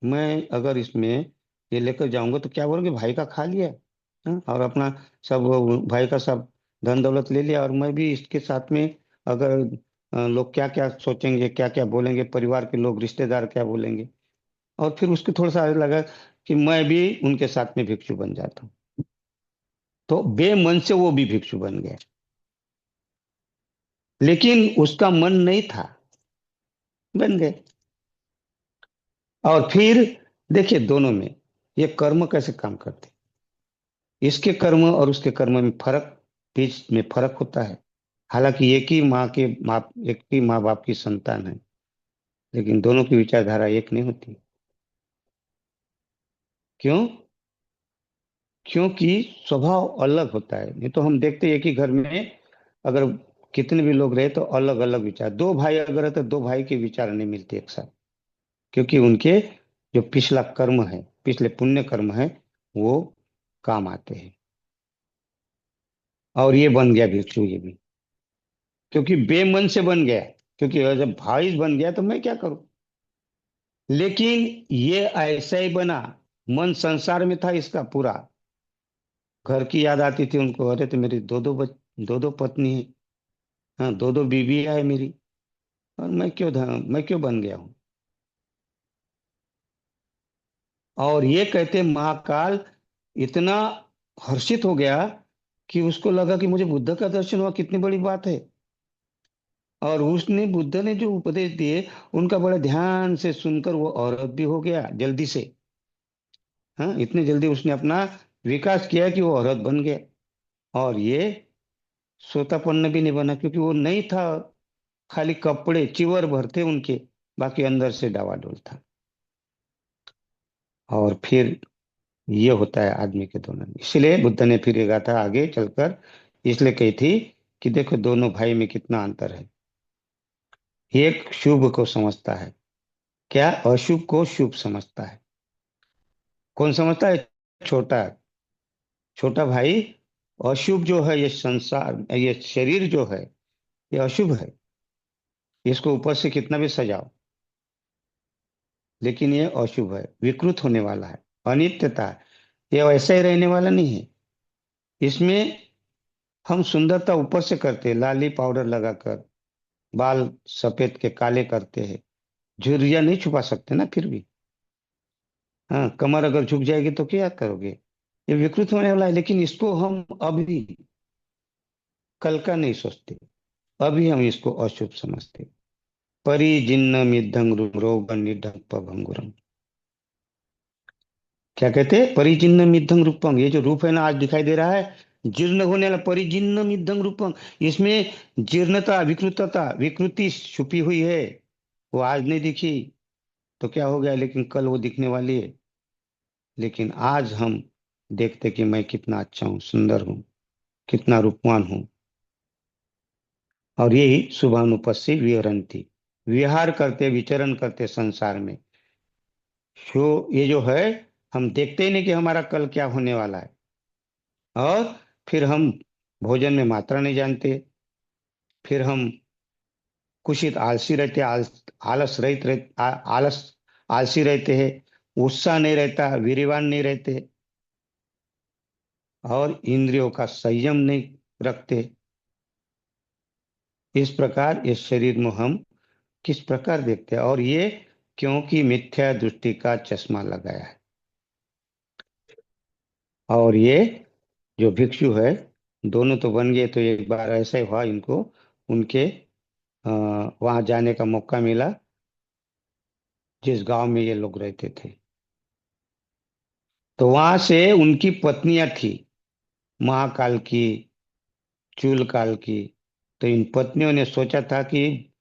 मैं अगर इसमें ये लेकर जाऊंगा तो क्या बोलेंगे, भाई का खा लिया। हाँ, और अपना सब भाई का सब धन दौलत ले लिया, और मैं भी इसके साथ में, अगर लोग क्या क्या सोचेंगे, क्या क्या बोलेंगे, परिवार के लोग, रिश्तेदार क्या बोलेंगे। और फिर उसको थोड़ा सा लगा कि मैं भी उनके साथ में भिक्षु बन जाता हूँ। तो बेमन से वो भी भिक्षु बन गया। लेकिन उसका मन नहीं था, बन गए। और फिर देखिए दोनों में ये कर्म कैसे काम करते, इसके कर्म और उसके कर्म में फर्क, बीच में फर्क होता है। हालांकि एक ही माँ बाप की संतान है, लेकिन दोनों की विचारधारा एक नहीं होती। क्यों? क्योंकि स्वभाव अलग होता है। नहीं तो हम देखते हैं एक ही घर में अगर कितने भी लोग रहे तो अलग अलग विचार, दो भाई अगर है तो दो भाई के विचार नहीं मिलते एक साथ, क्योंकि उनके जो पिछला कर्म है, पिछले पुण्य कर्म है, वो काम आते हैं। और ये बन गया भिक्षु ये भी, क्योंकि बेमन से बन गया। क्योंकि जब भाई बन गया तो मैं क्या करूं। लेकिन ये ऐसा ही बना, मन संसार में था इसका पूरा। घर की याद आती थी उनको, अरे तो मेरी दो दो पत्नी है, हाँ दो दो बीवी है मेरी, और मैं क्यों बन गया हूँ। और ये कहते महाकाल इतना हर्षित हो गया कि उसको लगा कि मुझे बुद्ध का दर्शन हुआ, कितनी बड़ी बात है। और उसने, बुद्ध ने जो उपदेश दिए उनका बड़े ध्यान से सुनकर वो औरत भी हो गया जल्दी से। हाँ, इतनी जल्दी उसने अपना विकास किया कि वो औरत बन गया। और ये सोतापन्न भी नहीं बना, क्योंकि वो नहीं था, खाली कपड़े चिवर भर थे उनके, बाकी अंदर से डावाडोल था। और फिर ये होता है आदमी के दोनों में। इसलिए बुद्ध ने फिर ये गाथा आगे चलकर इसलिए कही थी कि देखो दोनों भाई में कितना अंतर है। एक शुभ को समझता है, क्या अशुभ को शुभ समझता है। कौन समझता है? छोटा, छोटा भाई अशुभ जो है, ये संसार, ये शरीर जो है, ये अशुभ है। इसको ऊपर से कितना भी सजाओ, लेकिन ये अशुभ है, विकृत होने वाला है, अनित्यता है, ये वैसा ही रहने वाला नहीं है। इसमें हम सुंदरता ऊपर से करते हैं, लाली पाउडर लगाकर, बाल सफेद के काले करते हैं, झुर्रियां नहीं छुपा सकते ना फिर भी। हाँ, कमर अगर झुक जाएगी तो क्या करोगे। ये विकृत होने वाला है, लेकिन इसको हम अभी, कल का नहीं सोचते, अभी हम इसको अशुभ समझते। परिजिन्न मिद्धं रोग निधं भंगुरम। क्या कहते हैं? परिजिन्न मिद्धं रूपं, ये जो रूप है ना आज दिखाई दे रहा है, जीर्ण होने वाला, परिजिन्न मिद्धं रूपं। इसमें जीर्णता, विकृतता, विकृति छुपी हुई है। वो आज नहीं दिखी तो क्या हो गया, लेकिन कल वो दिखने वाली है। लेकिन आज हम देखते कि मैं कितना अच्छा हूँ, सुंदर हूँ, कितना रूपवान हूँ। और यही शुभानुपस्सी विहरंती, विहार करते, विचरण करते संसार में। जो ये जो है, हम देखते ही नहीं कि हमारा कल क्या होने वाला है। और फिर हम भोजन में मात्रा नहीं जानते। फिर हम कुशित आलसी रहते, आलस रहित रह, आलस आलसी रहते हैं, उत्साह नहीं रहता, वीर्यवान नहीं रहते, और इंद्रियों का संयम नहीं रखते। इस प्रकार इस शरीर में हम किस प्रकार देखते हैं। और ये क्योंकि मिथ्या दृष्टि का चश्मा लगाया है। और ये जो भिक्षु है, दोनों तो बन गए, तो एक बार ऐसा ही हुआ इनको, उनके वहां जाने का मौका मिला जिस गांव में ये लोग रहते थे। तो वहां से उनकी पत्नियां थी, महाकाल की, चूलकाल की। तो इन पत्नियों ने सोचा था कि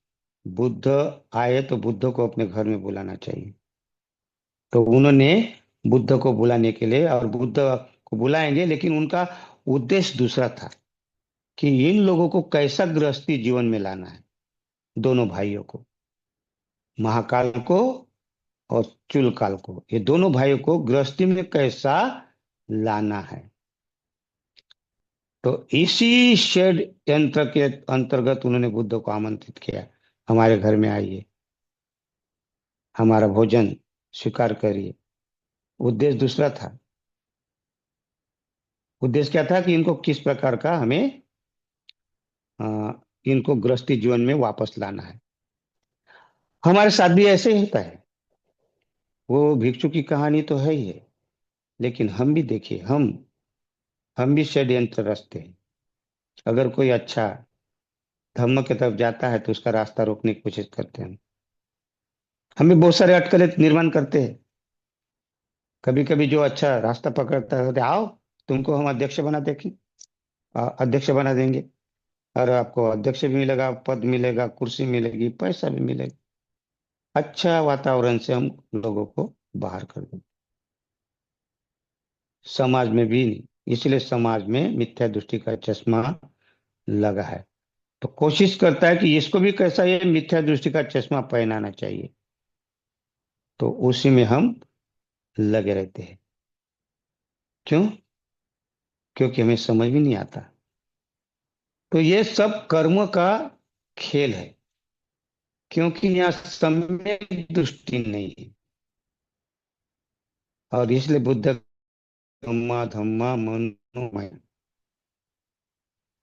बुद्ध आए तो बुद्ध को अपने घर में बुलाना चाहिए। तो उन्होंने बुद्ध को बुलाने के लिए, और बुद्ध को बुलाएंगे, लेकिन उनका उद्देश्य दूसरा था कि इन लोगों को कैसा गृहस्थी जीवन में लाना है, दोनों भाइयों को, महाकाल को और चूलकाल को, ये दोनों भाइयों को गृहस्थी में कैसा लाना है। तो इसी शेड यंत्र के अंतर्गत उन्होंने बुद्ध को आमंत्रित किया, हमारे घर में आइए, हमारा भोजन स्वीकार करिए। उद्देश्य दूसरा था। उद्देश्य क्या था कि इनको किस प्रकार का हमें अ, इनको गृहस्थी जीवन में वापस लाना है। हमारे साथ भी ऐसे ही होता है। वो भिक्षु की कहानी तो है ही है, लेकिन हम भी देखिए, हम भी षड्यंत्र रचते हैं। अगर कोई अच्छा धर्म की तरफ जाता है तो उसका रास्ता रोकने की कोशिश करते हैं। हम भी बहुत सारे अटकलें निर्माण करते हैं। कभी कभी जो अच्छा रास्ता पकड़ता है, कहते आओ तुमको हम अध्यक्ष बना देंगे, अध्यक्ष बना देंगे, और आपको अध्यक्ष भी मिलेगा, पद मिलेगा, कुर्सी मिलेगी, पैसा भी मिलेगा। अच्छा वातावरण से हम लोगों को बाहर कर दें। समाज में भी नहीं। इसलिए समाज में मिथ्या दृष्टि का चश्मा लगा है। तो कोशिश करता है कि इसको भी कैसा ये मिथ्या दृष्टि का चश्मा पहनाना चाहिए। तो उसी में हम लगे रहते हैं। क्यों? क्योंकि हमें समझ भी नहीं आता। तो ये सब कर्म का खेल है, क्योंकि यहाँ समय दृष्टि नहीं है। और इसलिए बुद्ध धम्मा धम्मा मनोमय,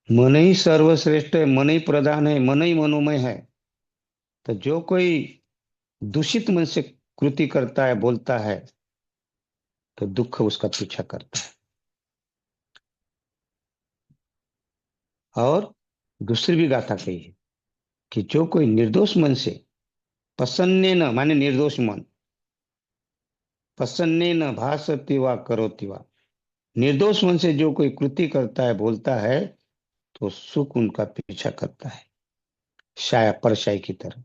मन ही सर्वश्रेष्ठ है, मन ही प्रधान है, मन ही मनोमय है। तो जो कोई दूषित मन से कृति करता है, बोलता है, तो दुख उसका पीछा करता है। और दूसरी भी गाथा कही है कि जो कोई निर्दोष मन से, प्रसन्ने न माने निर्दोष मन, प्रसन्ने न भासति वा करोति वा, निर्दोष मन से जो कोई कृति करता है, बोलता है, तो सुख उनका पीछा करता है, शाया परछाई की तरह।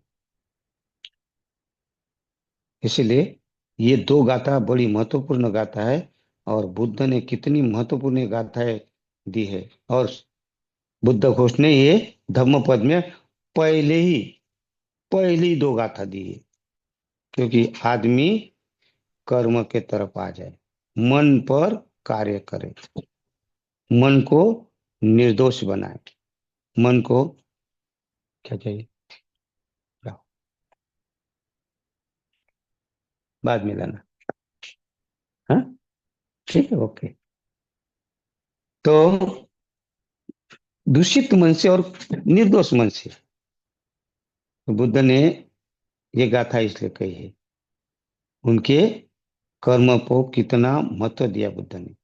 इसीलिए ये दो गाथा बड़ी महत्वपूर्ण गाथा है। और बुद्ध ने कितनी महत्वपूर्ण गाथाएं दी है। और बुद्ध घोष ने ये धम्म पद में पहले ही पहली दो गाथा दी है। क्योंकि आदमी कर्म के तरफ आ जाए, मन पर कार्य करे, मन को निर्दोष बनाए, मन को क्या चाहिए, बाद में लाना। हाँ, ठीक है, ओके। तो दूषित मन से और निर्दोष मन से बुद्ध ने ये गाथा इसलिए कही है। उनके कर्म को कितना महत्व दिया बुद्ध ने।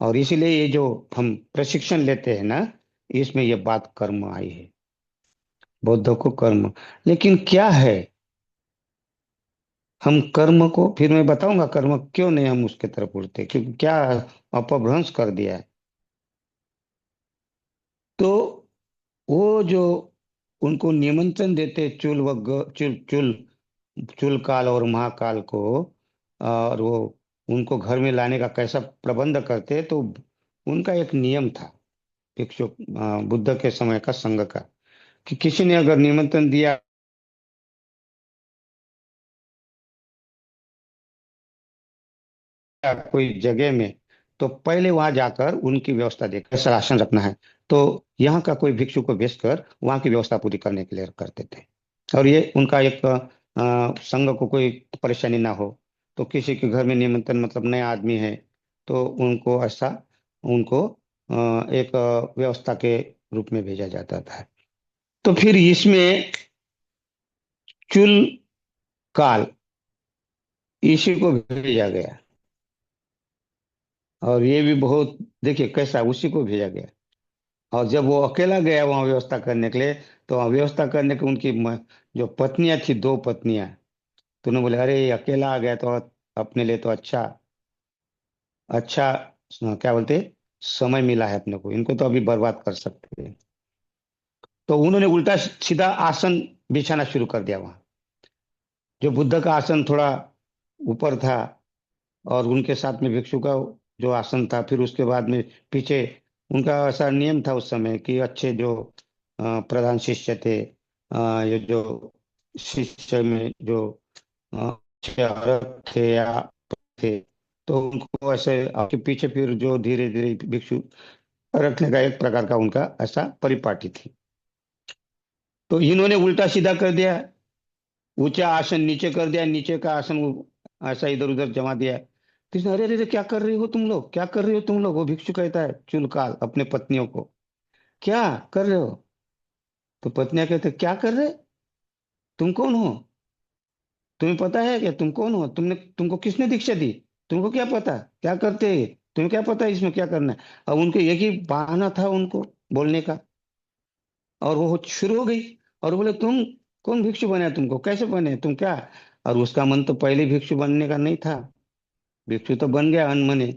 और इसलिए ये जो हम प्रशिक्षण लेते हैं ना, इसमें ये बात कर्म आई है, बौद्ध को कर्म। लेकिन क्या है, हम कर्म को फिर मैं बताऊंगा कर्म क्यों नहीं हम उसके तरफ उड़ते, क्योंकि क्या अपभ्रंश कर दिया है। तो वो जो उनको निमंत्रण देते चुल व चुल चुल चुल काल और महाकाल को, और वो उनको घर में लाने का कैसा प्रबंध करते, तो उनका एक नियम था भिक्षु बुद्ध के समय का संघ का, कि किसी ने अगर निमंत्रण दिया कोई जगह में, तो पहले वहां जाकर उनकी व्यवस्था देख कैसा आसन रखना है। तो यहाँ का कोई भिक्षु को भेजकर वहां की व्यवस्था पूरी करने के लिए करते थे। और ये उनका एक संघ को कोई परेशानी ना हो। तो किसी के घर में निमंत्रण मतलब नया आदमी है, तो उनको ऐसा उनको एक व्यवस्था के रूप में भेजा जाता था। तो फिर इसमें चुल काल इसी को भेजा गया। और ये भी बहुत देखिए कैसा उसी को भेजा गया। और जब वो अकेला गया वहां व्यवस्था करने के लिए, तो वहाँ व्यवस्था करने की उनकी जो पत्नियां थी, दो पत्नियां, तो उन्होंने बोले अरे ये अकेला आ गया तो अपने लिए तो अच्छा अच्छा क्या बोलते, समय मिला है अपने को, इनको तो अभी बर्बाद कर सकते हैं। तो उन्होंने उल्टा सीधा आसन बिछाना शुरू कर दिया वहां। जो बुद्ध का आसन थोड़ा ऊपर था, और उनके साथ में भिक्षु का जो आसन था, फिर उसके बाद में पीछे उनका ऐसा नियम था उस समय कि अच्छे जो प्रधान शिष्य थे, ये जो शिष्य में जो अच्छे औरत थे या थे, तो उनको ऐसे आपके पीछे फिर जो धीरे धीरे भिक्षु रखने का एक प्रकार का उनका ऐसा परिपाटी थी। तो इन्होंने उल्टा सीधा कर दिया, ऊंचा आसन नीचे कर दिया, नीचे का आसन ऐसा इधर उधर जमा दिया। तो इसने अरे अरे क्या कर रही हो तुम लोग, क्या कर रही हो तुम लोग, वो भिक्षु कहता है चुलकाल अपने पत्नियों को, क्या कर रहे हो। तो पत्नियां कहते क्या कर रहे, तुम कौन हो, तुम्हें पता है क्या तुम कौन हो, तुमको किसने दीक्षा दी, तुमको क्या पता क्या करते हैं, तुम्हें क्या पता है इसमें क्या करना है। अब उनके एक ही बहाना था उनको बोलने का, और वो शुरू हो गई। और बोले तुम कौन भिक्षु बने, तुमको कैसे बने, तुम क्या। और उसका मन तो पहले भिक्षु बनने का नहीं था, भिक्षु तो बन गया अनमने।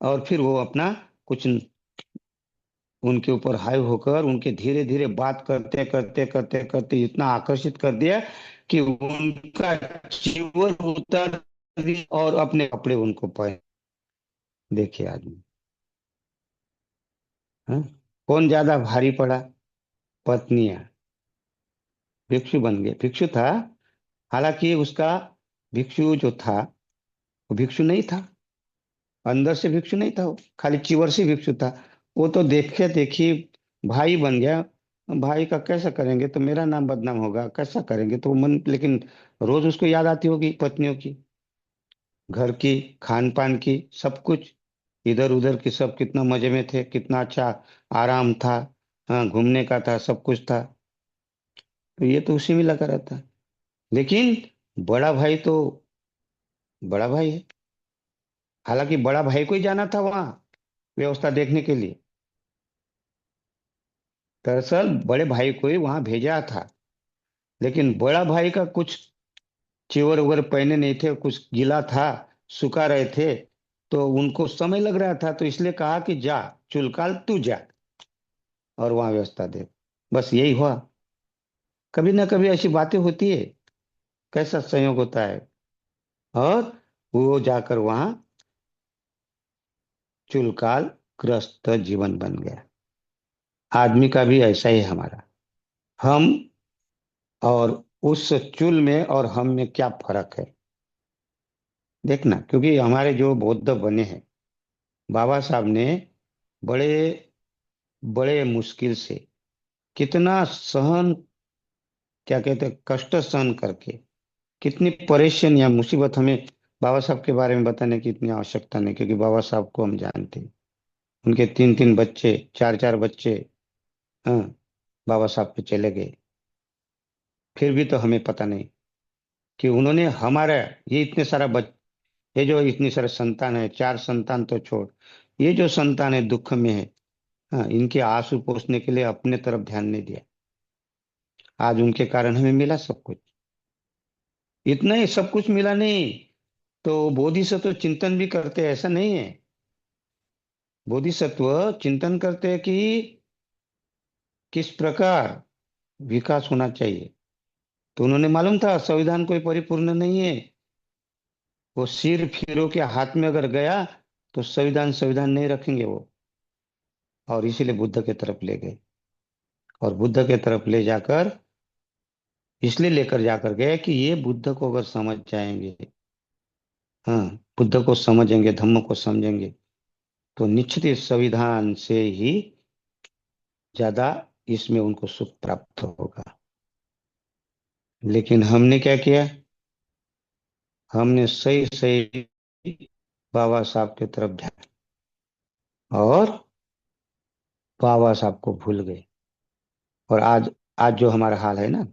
और फिर वो अपना कुछ उनके ऊपर हाई होकर उनके धीरे धीरे बात करते करते करते करते इतना आकर्षित कर दिया कि उनका जीवन उतार दिया और अपने कपड़े उनको पहने। देखिए आदमी, हाँ, कौन ज्यादा भारी पड़ा? पत्नियां। भिक्षु बन गए, भिक्षु था। हालांकि उसका भिक्षु जो था वो भिक्षु नहीं था, अंदर से भिक्षु नहीं था, वो खाली चीवर से भिक्षु था। वो तो देखे देखी भाई बन गया। भाई का कैसा करेंगे तो मेरा नाम बदनाम होगा, कैसा करेंगे तो वो मन, लेकिन रोज उसको याद आती होगी पत्नियों की, घर की, खान पान की, सब कुछ, इधर उधर की, सब कितना मजे में थे, कितना अच्छा आराम था। हाँ, घूमने का था, सब कुछ था। तो ये तो उसी में लगा रहता है। लेकिन बड़ा भाई तो बड़ा भाई है। हालांकि बड़ा भाई को ही जाना था वहां व्यवस्था देखने के लिए। दरअसल बड़े भाई को ही वहां भेजा था, लेकिन बड़ा भाई का कुछ चिवर उवर पहने नहीं थे, कुछ गीला था, सुखा रहे थे। तो उनको समय लग रहा था, तो इसलिए कहा कि जा, चुलकाल तू जा और वहां व्यवस्था दे। बस यही हुआ। कभी ना कभी ऐसी बातें होती है, कैसा संयोग होता है। और वो जाकर वहां चुलकाल ग्रस्त जीवन बन गया। आदमी का भी ऐसा ही है हमारा। हम और उस चुल में और हम में क्या फर्क है, देखना। क्योंकि हमारे जो बौद्ध बने हैं, बाबा साहब ने बड़े बड़े मुश्किल से कितना सहन, क्या कहते हैं, कष्ट सहन करके, कितनी परेशानियां मुसीबत, हमें बाबा साहब के बारे में बताने की इतनी आवश्यकता नहीं, क्योंकि बाबा साहब को हम जानते हैं। उनके तीन तीन बच्चे, चार चार बच्चे, हाँ, बाबा साहब पे चले गए। फिर भी तो हमें पता नहीं कि उन्होंने हमारा, ये इतने सारा ये जो इतनी सारे संतान है, चार संतान तो छोड़, ये जो संतान है दुख में है, हाँ, इनके आंसू पोंछने के लिए अपने तरफ ध्यान नहीं दिया। आज उनके कारण हमें मिला सब कुछ। इतना ही, सब कुछ मिला नहीं तो बोधिसत्व चिंतन भी करते हैं, ऐसा नहीं है। बोधिसत्व चिंतन करते हैं कि किस प्रकार विकास होना चाहिए। तो उन्होंने मालूम था संविधान कोई परिपूर्ण नहीं है। वो सिर फिरो के हाथ में अगर गया तो संविधान संविधान नहीं रखेंगे वो। और इसीलिए बुद्ध के तरफ ले गए। और बुद्ध के तरफ ले जाकर, इसलिए लेकर जाकर गए कि ये बुद्ध को अगर समझ जाएंगे, हाँ, बुद्ध को समझेंगे, धम्म को समझेंगे, तो निश्चित इस संविधान से ही ज्यादा इसमें उनको सुख प्राप्त होगा। लेकिन हमने क्या किया? हमने सही सही बाबा साहब की तरफ ध्यान, और बाबा साहब को भूल गए। और आज, आज जो हमारा हाल है ना,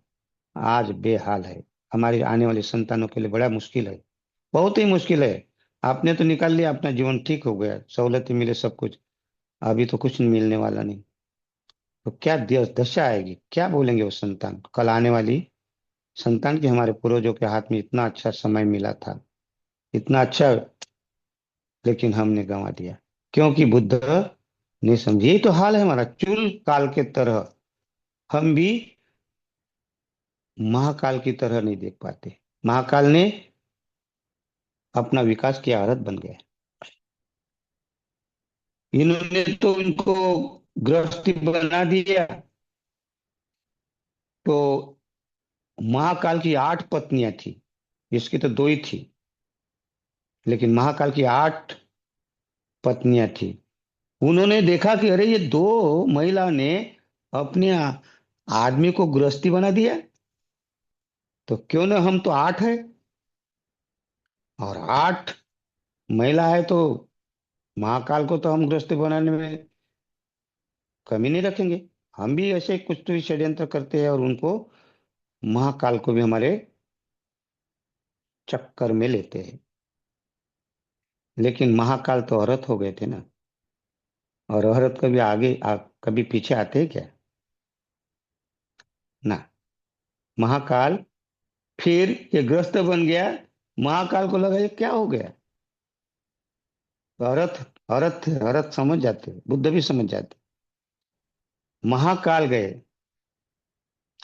आज बेहाल है। हमारी आने वाली संतानों के लिए बड़ा मुश्किल है, बहुत ही मुश्किल है। आपने तो निकाल लिया, अपना जीवन ठीक हो गया, सहूलतें मिले, सब कुछ। अभी तो कुछ मिलने वाला नहीं। तो क्या दशा आएगी, क्या बोलेंगे वो संतान, कल आने वाली संतान की, हमारे पूर्वजों के हाथ में इतना अच्छा समय मिला था, इतना अच्छा, लेकिन हमने गंवा दिया। क्योंकि बुद्ध ने समझे। यही तो हाल है हमारा, चूल काल के तरह। हम भी महाकाल की तरह नहीं देख पाते। महाकाल ने अपना विकास की आदत बन गया। इन्होंने तो इनको गृहस्थी बना दिया। तो महाकाल की 8 पत्नियां थी, इसकी तो दो ही थी, लेकिन महाकाल की 8 पत्नियां थी। उन्होंने देखा कि अरे ये दो महिला ने अपने आदमी को गृहस्थी बना दिया, तो क्यों ना, हम तो 8 है, और 8 महिला है, तो महाकाल को तो हम गृहस्थी बनाने में कमी नहीं रखेंगे। हम भी ऐसे कुछ तो षड्यंत्र करते हैं और उनको, महाकाल को भी हमारे चक्कर में लेते हैं। लेकिन महाकाल तो औरत हो गए थे ना। और औरत कभी कभी पीछे आते हैं क्या? ना। महाकाल, फिर ये ग्रस्त बन गया। महाकाल को लगा ये क्या हो गया। तो औरत, औरत थे, औरत समझ जाते, बुद्ध भी समझ जाते। महाकाल गए,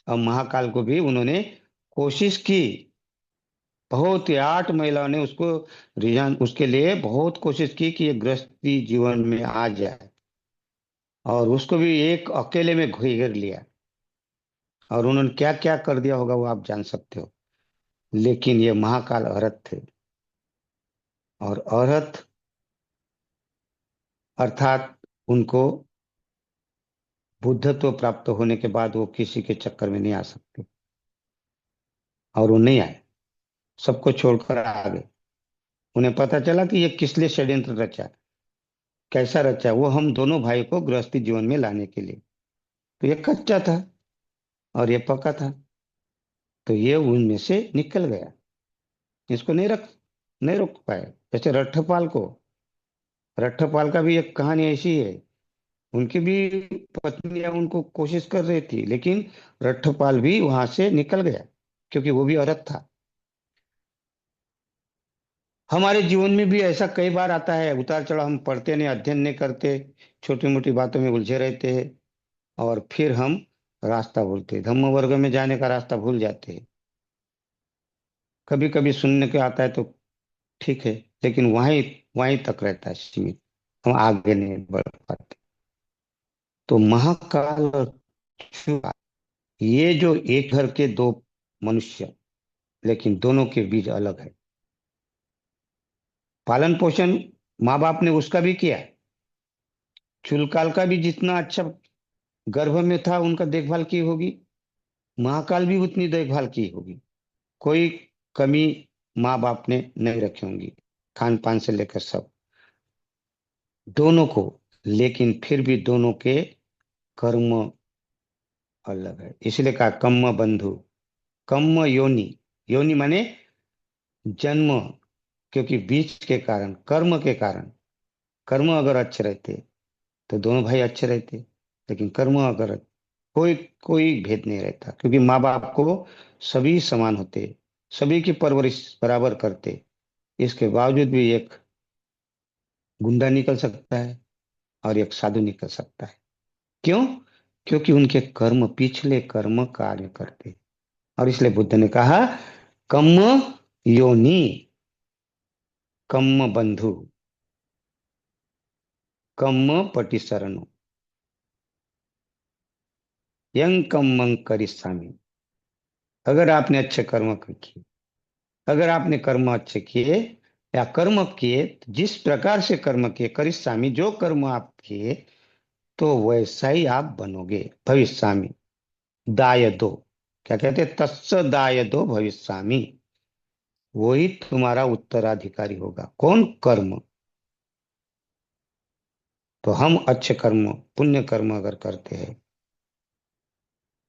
और महाकाल को भी उन्होंने कोशिश की बहुत ही 8 महिलाओं ने उसको रिजाइन, उसके लिए बहुत कोशिश की कि ये गृहस्थी जीवन में आ जाए, और उसको भी एक अकेले में घेर लिया। और उन्होंने क्या क्या कर दिया होगा वो आप जान सकते हो। लेकिन ये महाकाल औरत थे, और औरत अर्थात उनको बुद्धत्व प्राप्त होने के बाद वो किसी के चक्कर में नहीं आ सकते, और वो नहीं आए, सबको छोड़कर आ गए। उन्हें पता चला कि ये किस लिए षड्यंत्र रचा, कैसा रचा, वो हम दोनों भाई को गृहस्थी जीवन में लाने के लिए। तो ये कच्चा था और ये पका था, तो ये उनमें से निकल गया। इसको नहीं रोक पाए। जैसे रट्ठपाल का भी एक कहानी ऐसी है। उनकी भी पत्नियां उनको कोशिश कर रही थी, लेकिन रट्ठपाल भी वहां से निकल गया, क्योंकि वो भी औरत था। हमारे जीवन में भी ऐसा कई बार आता है, उतार चढ़ाव, हम पढ़ते नहीं, अध्ययन नहीं करते, छोटी मोटी बातों में उलझे रहते हैं, और फिर हम रास्ता भूलते हैं, धम्म वर्ग में जाने का रास्ता भूल जाते हैं। कभी कभी सुनने को आता है तो ठीक है, लेकिन वहीं वहीं तक रहता है सीमित, हम आगे नहीं बढ़ पाते। तो महाकाल और चूहा, ये जो एक घर के दो मनुष्य, लेकिन दोनों के बीज अलग है। पालन पोषण माँ बाप ने उसका भी किया, चुलकाल का भी जितना अच्छा गर्भ में था उनका देखभाल की होगी, महाकाल भी उतनी देखभाल की होगी। कोई कमी माँ बाप ने नहीं रखी होंगी, खान पान से लेकर सब, दोनों को। लेकिन फिर भी दोनों के कर्म अलग है, इसलिए कहा कम्म बंधु, कम्म योनि। योनि माने जन्म, क्योंकि बीज के कारण, कर्म के कारण, कर्म अगर अच्छे रहते तो दोनों भाई अच्छे रहते। लेकिन कर्म अगर, कोई कोई भेद नहीं रहता, क्योंकि माँ बाप को सभी समान होते, सभी की परवरिश बराबर करते। इसके बावजूद भी एक गुंडा निकल सकता है और एक साधु निकल सकता है। क्यों? क्योंकि उनके कर्म, पिछले कर्म कार्य करते। और इसलिए बुद्ध ने कहा कम्म योनि, कम्म बंधु, कम्म पटिसरणो, यं कम्मं करिष्यामि। अगर आपने अच्छे कर्म किए, अगर आपने कर्म अच्छे किए या कर्म किए, तो जिस प्रकार से कर्म किए, करिष्यामि, जो कर्म आप किए, तो वैसा ही आप बनोगे भविष्यामि। दाय दो, क्या कहते हैं, तस्स दाय दो भविष्यामि, वही तुम्हारा उत्तराधिकारी होगा। कौन? कर्म। तो हम अच्छे कर्म, पुण्य कर्म अगर करते हैं,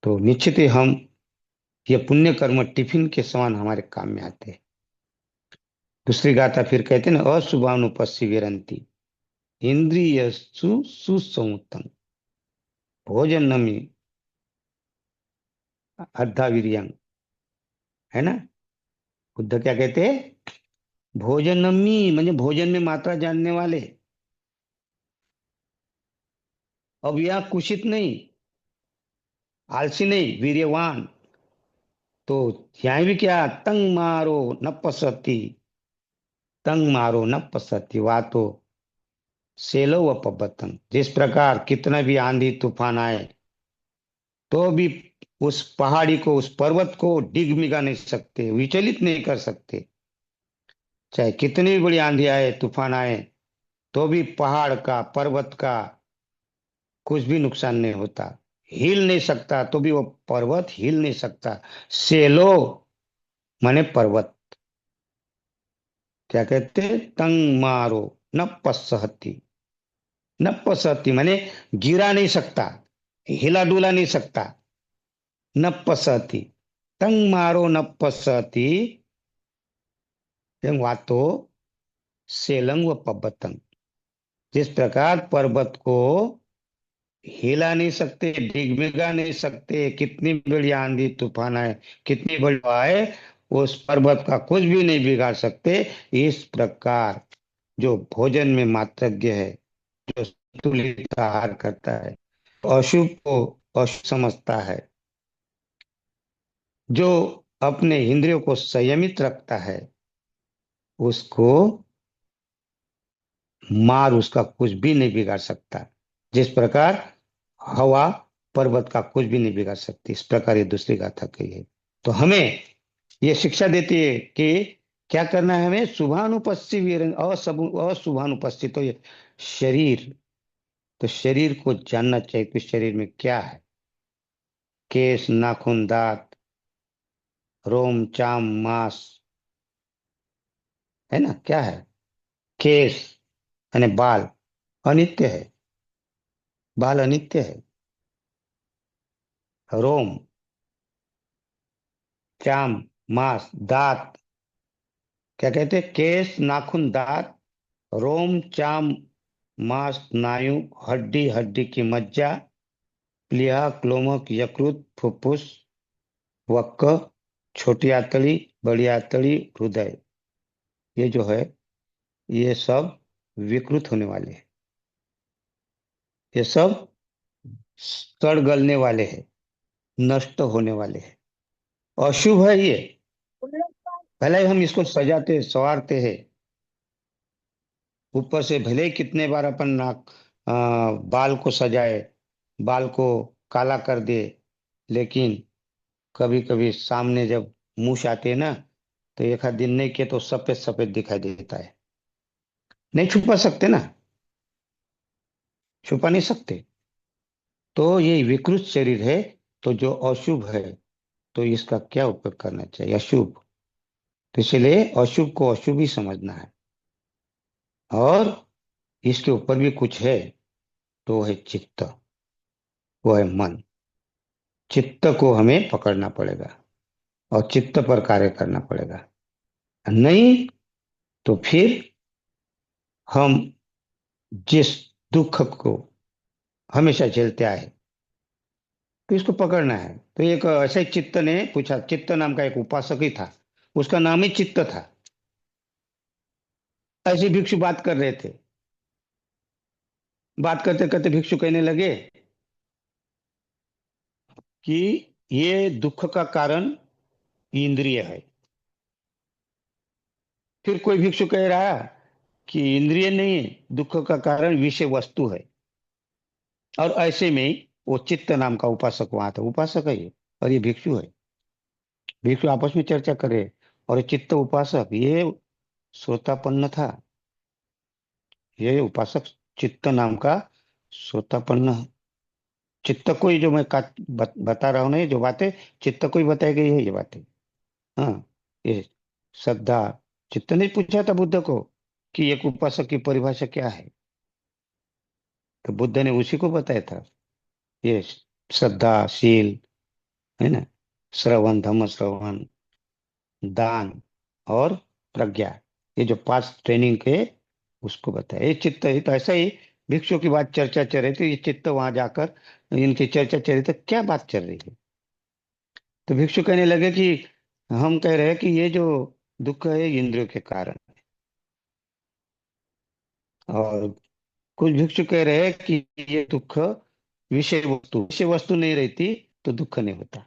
तो निश्चित ही हम, ये पुण्य कर्म टिफिन के समान हमारे काम में आते हैं। दूसरी गाथा फिर कहते हैं ना, अशुभानुपस्सी विरंती इंद्रियसु सुसंयुतम भोजनमी अर्धावीर्यं, है ना। बुद्ध क्या कहते हैं? भोजनमी म्हणजे भोजन में मात्रा जानने वाले। अब यह कुशित नहीं, आलसी नहीं, वीर्यवान। तो यहाँ भी क्या, तंग मारो न पसती, तंग मारो न पसती, वा तो सेलो व पबतन। जिस प्रकार कितना भी आंधी तूफान आए, तो भी उस पहाड़ी को, उस पर्वत को डिगमिगा नहीं सकते, विचलित नहीं कर सकते। चाहे कितनी भी बड़ी आंधी आए, तूफान आए, तो भी पहाड़ का, पर्वत का कुछ भी नुकसान नहीं होता। हिल नहीं सकता, तो भी वो पर्वत हिल नहीं सकता। सेलो माने पर्वत। क्या कहते हैं? तंग मारो न पसहती, न पसहती माने गिरा नहीं सकता, हिला डुला नहीं सकता। न पसहती, तंग मारो न पसहती, वातो सेलंग व पबतंग। जिस प्रकार पर्वत को हिला नहीं सकते, डिगमिगा नहीं सकते, कितनी बड़ी आंधी तूफान आए, कितनी बड़ी हवा आए, उस पर्वत का कुछ भी नहीं बिगाड़ सकते। इस प्रकार जो भोजन में मात्रज्ञ है, जो संतुलित आहार करता है, अशुभ को अशुभ समझता है, जो अपने इंद्रियों को संयमित रखता है, उसको मार उसका कुछ भी नहीं बिगाड़ सकता। जिस प्रकार हवा पर्वत का कुछ भी नहीं बिगाड़ सकती, इस प्रकार ये दूसरी गाथा कही है। तो हमें ये शिक्षा देती है कि क्या करना है हमें, शुभानुपस्थित अशुभानुपस्थित, तो ये शरीर, तो शरीर को जानना चाहिए कि शरीर में क्या है। केश, नाखून, दांत, रोम, चाम, मांस, है ना, क्या है। केश यानी बाल अनित्य है, बाल अनित्य है। रोम, चाम, मांस, दांत, क्या कहते हैं, केश, नाखून, दांत, रोम, चाम, मांस, स्नायु, हड्डी, हड्डी की मज्जा, प्लीहा, क्लोमक, यकृत, फुफ्फुस, वक्क, छोटी आंतड़ी, बड़ी आंतड़ी, हृदय, ये जो है ये सब विकृत होने वाले हैं, ये सब सड़ गलने वाले हैं, नष्ट होने वाले हैं, अशुभ है ये। पहले ही हम इसको सजाते संवारते हैं, ऊपर से भले ही कितने बार अपन बाल को सजाए, बाल को काला कर दे, लेकिन कभी कभी सामने जब मूछ आते हैं ना, तो एक आध दिन नहीं किए तो सफेद सफेद दिखाई देता है। नहीं छुपा सकते ना, छुपा नहीं सकते। तो ये विकृत शरीर है, तो जो अशुभ है, तो इसका क्या उपयोग करना चाहिए, अशुभ। तो इसलिए अशुभ को अशुभ ही समझना है। और इसके ऊपर भी कुछ है, तो है चित्त, वो है मन। चित्त को हमें पकड़ना पड़ेगा और चित्त पर कार्य करना पड़ेगा, नहीं तो फिर हम जिस दुख को हमेशा झेलते आए, तो इसको पकड़ना है। तो एक ऐसा ही चित्त ने पूछा, चित्त नाम का एक उपासक ही था, उसका नाम ही चित्त था। ऐसे भिक्षु बात कर रहे थे, बात करते करते भिक्षु कहने लगे कि ये दुख का कारण इंद्रिय है। फिर कोई भिक्षु कह रहा कि इंद्रिय नहीं है, दुख का कारण विषय वस्तु है। और ऐसे में ही वो चित्त नाम का उपासक वहां था, उपासक है ये, और ये भिक्षु है। भिक्षु आपस में चर्चा करे, और ये चित्त उपासक ये श्रोतापन्न था, ये उपासक चित्त नाम का श्रोतापन्न। चित्त को ही जो मैं बता रहा हूँ ना, ये जो बातें चित्त को ही बताई गई है ये बातें। हाँ, ये श्रद्धा, चित्त ने पूछा था बुद्ध को कि एक उपासक की परिभाषा क्या है, तो बुद्ध ने उसी को बताया था, ये श्रद्धा, शील, है ना, श्रवण, धम्म श्रवण, दान और प्रज्ञा, ये जो पांच ट्रेनिंग के, उसको बताया। ये चित्त ही तो ऐसा ही भिक्षु की बात चर्चा चल रही थी, ये चित्त वहां जाकर इनकी चर्चा चल रही, तो क्या बात चल रही है। तो भिक्षु कहने लगे कि हम कह रहे हैं कि ये जो दुख है ये इंद्रियों के कारण, और कुछ भिक्षु कह रहे हैं कि ये दुख विषय वस्तु नहीं रहती तो दुख नहीं होता।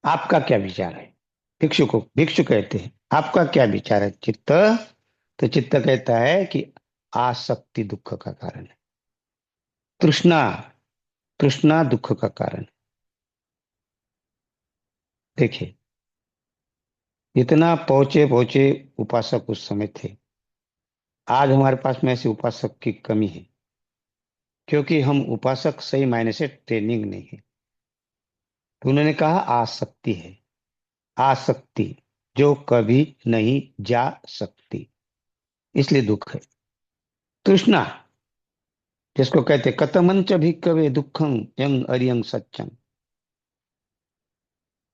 आपका क्या विचार है। भिक्षु कहते हैं आपका क्या विचार है, चित्त। तो चित्त कहता है कि आसक्ति दुख का कारण है, तृष्णा, तृष्णा दुख का कारण। देखिए, इतना पहुंचे पहुंचे उपासक उस समय थे, आज हमारे पास में ऐसे उपासक की कमी है, क्योंकि हम उपासक सही मायने से ट्रेनिंग नहीं है। तो उन्होंने कहा आसक्ति है, आसक्ति जो कभी नहीं जा सकती, इसलिए दुख है। तृष्णा, जिसको कहते कतमंच भिक्खवे दुखं यं अरियं सच्चं,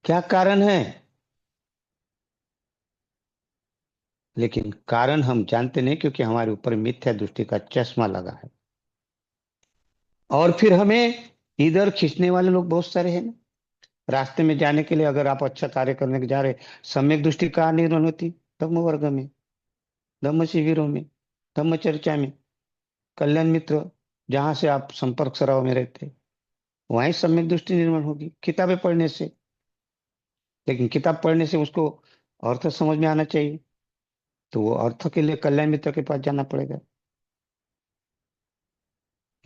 क्या कारण है, लेकिन कारण हम जानते नहीं, क्योंकि हमारे ऊपर मिथ्या दृष्टि का चश्मा लगा है। और फिर हमें इधर खींचने वाले लोग बहुत सारे हैं ना। रास्ते में जाने के लिए अगर आप अच्छा कार्य करने के जा रहे, सम्यक दृष्टि कहाँ निर्माण होती, धम्म वर्ग में, धम्म शिविरों में, धम्म चर्चा में, कल्याण मित्र, जहां से आप संपर्क सराव में रहते, वहीं सम्यक दृष्टि निर्माण होगी, किताबें पढ़ने से। लेकिन किताब पढ़ने से उसको अर्थ समझ में आना चाहिए, तो वो अर्थ के लिए कल्याण मित्र के पास जाना पड़ेगा।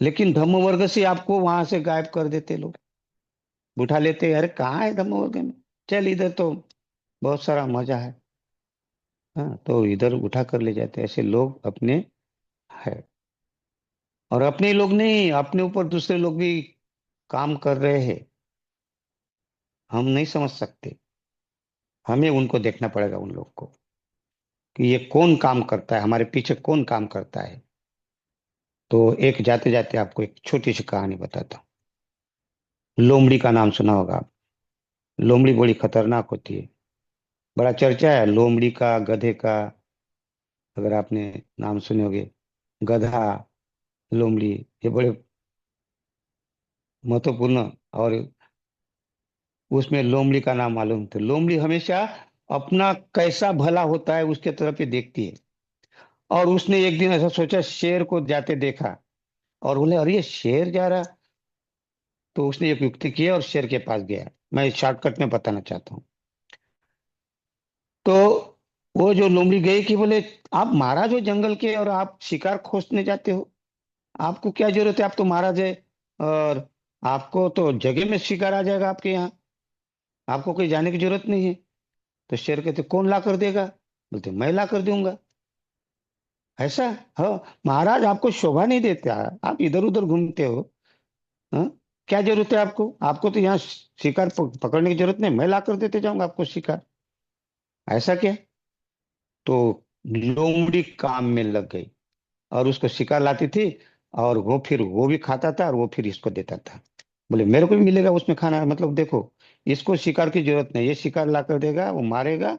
लेकिन धम्म वर्ग से आपको वहां से गायब कर देते लोग, उठा लेते, अरे कहाँ है धम्म वर्ग में, चल इधर तो बहुत सारा मजा है। हाँ, तो इधर उठा कर ले जाते, ऐसे लोग अपने है। और अपने लोग नहीं, अपने ऊपर दूसरे लोग भी काम कर रहे हैं, हम नहीं समझ सकते। हमें उनको देखना पड़ेगा, उन लोग को, कि ये कौन काम करता है, हमारे पीछे कौन काम करता है। तो एक जाते जाते आपको एक छोटी सी कहानी बताता हूँ। लोमड़ी का नाम सुना होगा आप। लोमड़ी बड़ी खतरनाक होती है, बड़ा चर्चा है लोमड़ी का, गधे का, अगर आपने नाम सुने होंगे, गधा, लोमड़ी, ये बड़े महत्वपूर्ण। और उसमें लोमड़ी का नाम मालूम, तो लोमड़ी हमेशा अपना कैसा भला होता है उसके तरफ ही देखती है। और उसने एक दिन ऐसा सोचा, शेर को जाते देखा, और बोले अरे ये शेर जा रहा। तो उसने एक युक्ति की और शेर के पास गया। मैं शॉर्टकट में बताना चाहता हूँ। तो वो जो लोमड़ी गई कि बोले, आप महाराज हो जंगल के और आप शिकार खोजने जाते हो, आपको क्या जरूरत है, आप तो महाराज है, और आपको तो जगह में शिकार आ जाएगा आपके यहाँ, आपको कहीं जाने की जरूरत नहीं है। तो शेर कहते कौन ला कर देगा, बोलते मैं ला कर दूंगा। ऐसा, हाँ महाराज आपको शोभा नहीं देता, आप इधर उधर घूमते हो। हाँ, क्या जरूरत है आपको, आपको तो यहाँ शिकार पकड़ने की जरूरत नहीं, मैं ला कर देते जाऊंगा आपको शिकार। ऐसा क्या। तो लोमड़ी काम में लग गई और उसको शिकार लाती थी, और वो फिर वो भी खाता था और वो फिर इसको देता था। बोले मेरे को भी मिलेगा उसमें खाना, मतलब देखो, इसको शिकार की जरूरत नहीं, ये शिकार ला कर देगा, वो मारेगा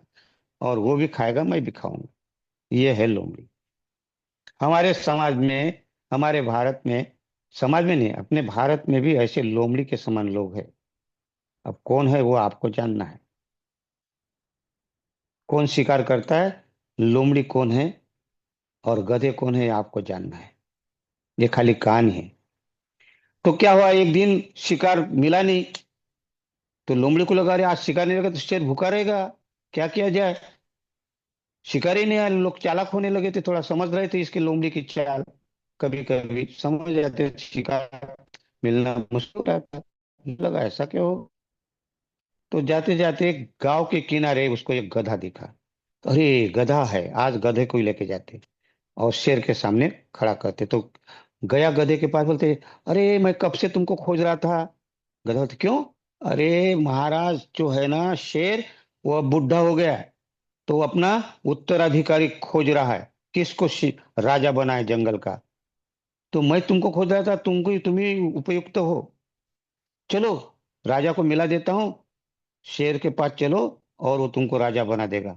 और वो भी खाएगा, मैं भी खाऊंगा। ये है लोमड़ी। हमारे समाज में, हमारे भारत में, समाज में नहीं, अपने भारत में भी ऐसे लोमड़ी के समान लोग हैं। अब कौन है वो आपको जानना है, कौन शिकार करता है, लोमड़ी कौन है, और गधे कौन है, आपको जानना है। ये खाली कहानी है। तो क्या हुआ, एक दिन शिकार मिला नहीं। तो लोमड़ी को लगा, अरे आज शिकार नहीं लगा तो शेर भूखा रहेगा, क्या किया जाए। शिकार ही नहीं आया, लोग चालाक होने लगे थे, थोड़ा समझ रहे थे इसके लोमड़ी की चाल, कभी कभी समझ जाते थे, शिकार मिलना मुश्किल होता था। लगा ऐसा क्यों हो। तो जाते जाते गांव के किनारे उसको एक गधा दिखा। अरे गधा है, आज गधे को ही लेके जाते और शेर के सामने खड़ा करते। तो गया गधे के पास, बोलते अरे मैं कब से तुमको खोज रहा था। गधा बोलते क्यों। अरे महाराज जो है ना शेर, वो अब बुढ़ा हो गया है, तो वो अपना उत्तराधिकारी खोज रहा है, किसको राजा बनाए जंगल का। तो मैं तुमको खोज रहा था, तुमको तुम ही उपयुक्त हो, चलो राजा को मिला देता हूँ, शेर के पास चलो और वो तुमको राजा बना देगा।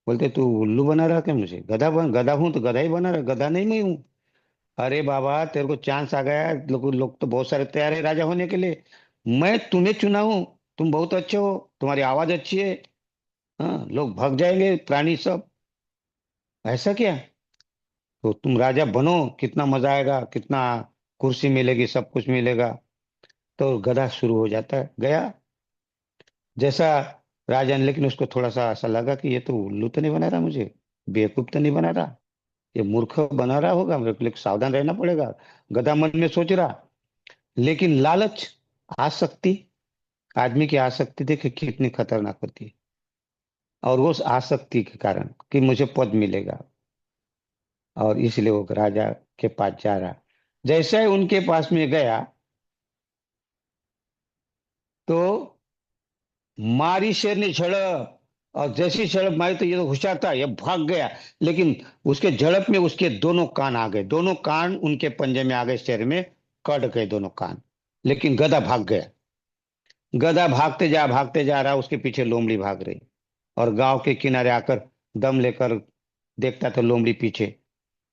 बोलते तू उल्लू बना रहा क्या मुझे, गधा हूं तो गधा ही बना रहा, गधा नहीं मैं हूँ। अरे बाबा तेरे को चांस आ गया है, लोग तो बहुत सारे तैयार है राजा होने के लिए, मैं तुम्हें चुना हूं, तुम बहुत अच्छे हो, तुम्हारी आवाज अच्छी है। हाँ, लोग भाग जाएंगे प्राणी सब। ऐसा क्या, तो तुम राजा बनो, कितना मजा आएगा, कितना कुर्सी मिलेगी, सब कुछ मिलेगा। तो गधा शुरू हो जाता है, गया जैसा राजा ने, लेकिन उसको थोड़ा सा ऐसा लगा कि ये तो उल्लू तो नहीं बना रहा मुझे, बेवकूफ तो नहीं बना रहा, ये मूर्ख बना रहा होगा, मेरे को सावधान रहना पड़ेगा। गधा मन में सोच रहा। लेकिन लालच, आसक्ति, आदमी की आसक्ति देखे कितनी खतरनाक होती है। और वो उस आसक्ति के कारण कि मुझे पद मिलेगा, और इसलिए वो राजा के पास जा रहा। जैसे ही उनके पास में गया, तो मारी शेर ने झड़प, और जैसी झड़प मारी तो ये तो होशियार था, ये भाग गया। लेकिन उसके झड़प में उसके दोनों कान आ गए, दोनों कान उनके पंजे में आ गए, शेर में कट गए दोनों कान। लेकिन गधा भाग गया। गधा भागते जा रहा, उसके पीछे लोमड़ी भाग रही। और गांव के किनारे आकर दम लेकर देखता तो लोमड़ी पीछे।